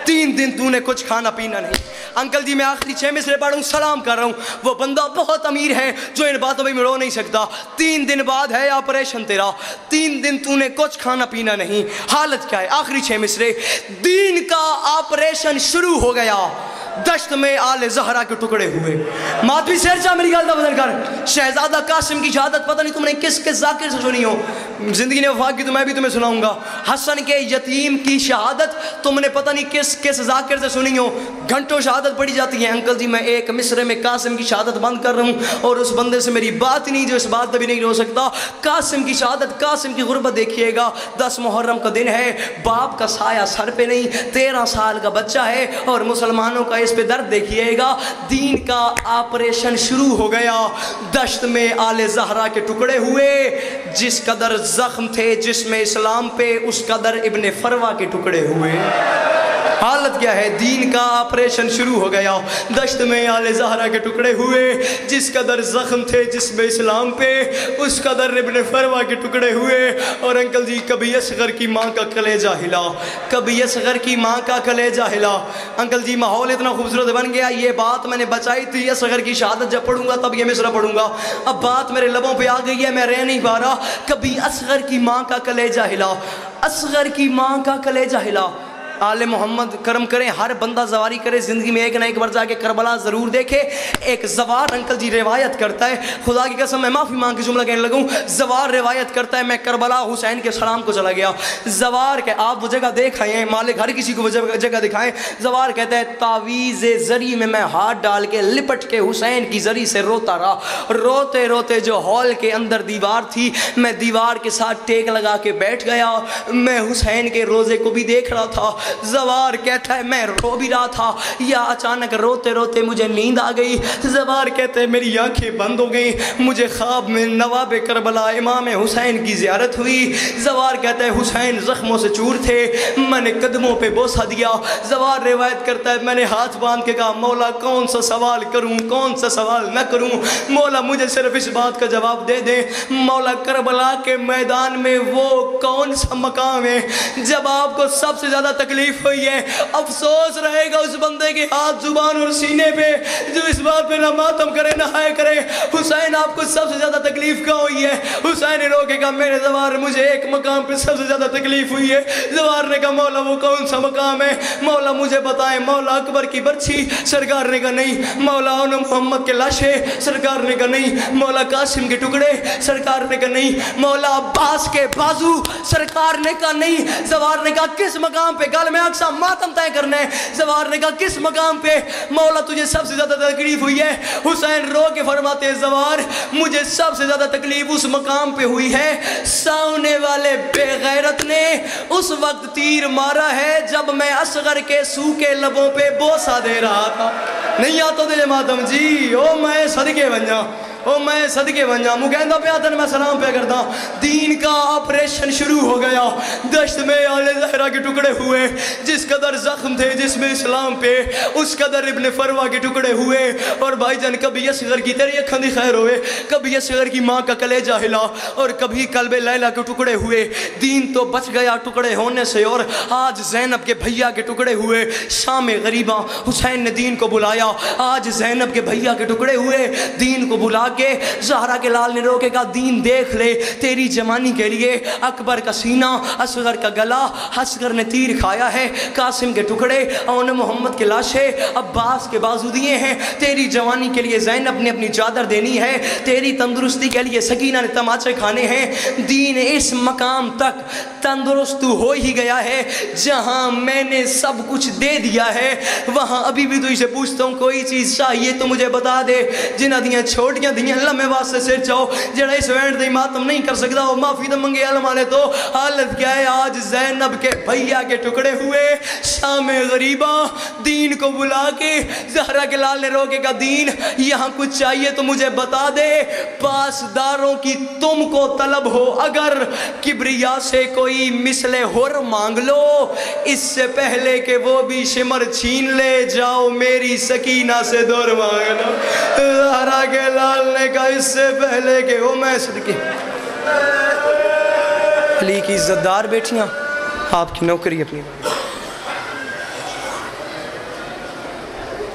3 दिन तूने कुछ खाना पीना नहीं। अंकल जी मैं आखिरी 6 मिसरे पढ़ूँ, सलाम कर रहा हूँ, वो बंदा बहुत अमीर है जो इन बातों में रो नहीं सकता। 3 दिन बाद है ऑपरेशन तेरा, 3 दिन तूने कुछ खाना पीना नहीं। हालत क्या है, आखिरी 6 मिसरे, दीन का ऑपरेशन शुरू हो गया, दश्त में आले जहरा के टुकड़े हुए। माधवी शेरशाह मेरी गल का वजन कर, शहजादा कासिम की शहादत पता नहीं तुमने किस किस जाकिर से सुनी हो, जिंदगी ने वफा की तो मैं भी तुम्हें सुनाऊंगा। हसन के यतीम की शहादत तुमने पता नहीं किस किस जाकिर से सुनी हो, घंटों शहादत पड़ी जाती है। अंकल जी मैं एक मिसरे में कासिम की शहादत बंद कर रहा हूँ और उस बंदे से मेरी बात नहीं जो इस बात पर भी नहीं हो सकता। कासिम की शहादत, कासिम की गुर्बत देखिएगा। 10 मुहर्रम का दिन है, बाप का साया सर पे नहीं, 13 साल का बच्चा है और मुसलमानों का इस पे दर्द देखिएगा। दीन का ऑपरेशन शुरू हो गया, दश्त में आले जहरा के टुकड़े हुए। जिस कदर जख्म थे जिसमें इस्लाम पे, उस कदर इब्ने फरवा के टुकड़े हुए। हालत क्या है, दीन का ऑपरेशन शुरू हो गया, दश्त में आले जहरा के टुकड़े हुए। जिस कदर जख्म थे जिसमें इस्लाम पे, उस कदर इब्ने फरवा के टुकड़े हुए। और अंकल जी कभी असगर की माँ का कलेजा हिला, कभी असगर की माँ का कलेजा हिला। अंकल जी माहौल इतना खूबसूरत बन गया, ये बात मैंने बचाई थी असगर की शहादत जब पढ़ूंगा तब ये मिसरा पढ़ूंगा, अब बात मेरे लबों पे आ गई है, मैं रह नहीं पा रहा। कभी असगर की माँ का कलेजा हिला, असगर की माँ का कलेजा हिला। आले मोहम्मद करम करें, हर बंदा जवारी करे, ज़िंदगी में एक ना एक बार जाके करबला ज़रूर देखे। एक जवार अंकल जी रिवायत करता है, खुदा की कसम मैं माफ़ी मांग के जुमला कहने लगूँ, जवार रिवायत करता है मैं करबला हुसैन के सलाम को चला गया। जवार के आप वो जगह देख आए हैं, मालिक हर किसी को वो जगह दिखाएं। जवार कहता है तावीज़ ज़री में मैं हाथ डाल के लिपट के हुसैन की ज़री से रोता रहा, रोते रोते जो हॉल के अंदर दीवार थी मैं दीवार के साथ टेक लगा के बैठ गया। मैं हुसैन के रोज़े को भी देख रहा था। जवार कहता है मैं रो भी रहा था, या अचानक रोते रोते मुझे नींद आ गई। जवार कहते हैं मेरी आंखें बंद हो गई, मुझे ख्वाब में नवाब करबला इमाम हुसैन की ज़ियारत हुई। जवार कहता है हुसैन ज़ख्मों से चूर थे, मैंने कदमों पे बोसा दिया। जवार रिवायत करता है मैंने हाथ बांध के कहा मौला कौन सा सवाल करूं, कौन सा सवाल न करूं, मौला मुझे सिर्फ इस बात का जवाब दे दे, मौला करबला के मैदान में वो कौन सा मकाम है जब आपको सबसे ज़्यादा तकलीफ हुई है। अफसोस रहेगा उस बंदे के हाथ जुबान और सीने पे जो इस बात पे ना मातम करे ना हाय करे। हुसैन आपको सबसे ज्यादा तकलीफ क्या हुई है? हुसैन रोकेगा मेरे जवार मुझे एक मकाम पे सबसे ज्यादा तकलीफ हुई है। जवार ने कहा मौला वो कौन सा मकाम है, मौला मुझे बताएं। मौला अकबर की बर्छी, सरकार ने कहा नहीं। मौला मोहम्मद के लाशे, सरकार ने कहा नहीं। मौला कासिम के टुकड़े, सरकार ने कहा नहीं। मौला अब्बास के बाजू, सरकार ने कहा नहीं। जवार ने कहा किस मकाम पे? गल में अक्सा मातम तय करना है। जवार ने कहा किस मकाम पे? मौला तुझे सबसे ज्यादा तकलीफ हुई है। हुसैन रो के फरमाते हैं जवार मुझे सबसे ज्यादा तकलीफ उस मकाम पे हुई है सामने वाले बेगैरत ने उस वक्त तीर मारा है जब मैं असगर के सूखे लबों पे बोसा दे रहा था। नहीं आता तुझे मातम जी, ओ मैं सदके बन जा। ओ मैं सदके बन जाऊँ कहता पे आतन मैं सलाम पे करता। दीन का ऑपरेशन शुरू हो गया। दश्त में आले ज़हरा के टुकड़े हुए, जिस कदर जख्म थे जिसमें इस्लाम पे उस कदर इब्ने फरवा के टुकड़े हुए। और भाईजान कभी असगर की तेरी अखं दी खैर होए, कभी असगर की माँ का कलेजा हिला और कभी कल्बे लैला के टुकड़े हुए। दीन तो बच गया टुकड़े होने से और आज ज़ैनब के भैया के टुकड़े हुए। शाम गरीबा हुसैन ने दीन को बुलाया, आज ज़ैनब के भैया के टुकड़े हुए। दीन को बुला के ज़हरा के लाल ने रोकेगा, दीन देख ले तेरी जवानी के लिए अकबर का सीना, असगर का गला, असगर ने तीर खाया है, कासिम के टुकड़े, और मोहम्मद के लाशें, अब्बास के बाजू दिए हैं। तेरी जवानी के लिए ज़ैनब ने अपनी चादर देनी है, तेरी तंदुरुस्ती के लिए सकीना ने तमाचे खाने हैं। दीन इस मकाम तक तंदुरुस्त हो ही गया है जहां मैंने सब कुछ दे दिया है, वहां अभी भी तुझसे पूछता हूँ कोई चीज़ चाहिए तो मुझे बता दे। जिन्हों दियाँ छोटियां दियाँ लम्हे वास्ते सिर चाहो, जरा इस वैंड दी मातम नहीं कर सकता वो माफ़ी तो मंगे अलमाने। तो हालत क्या है, आज ज़ैनब के भैया के टुकड़े हुए। शाम गरीबा दीन को बुला के ज़हरा के लाल ने रोकेगा, दीन यहाँ कुछ चाहिए तो मुझे बता दे। पासदारों की तुमको तलब हो, अगर किब्रिया से कोई मिसले हुर मांग लो, इससे पहले कि वो भी शिमर छीन ले, जाओ मेरी सकीना से दूर मांग लो। ज़हरा के लाल ने कहा इससे पहले कि वो मैं सदके अली की इज्जतदार बेटियां आपकी नौकरी अपनी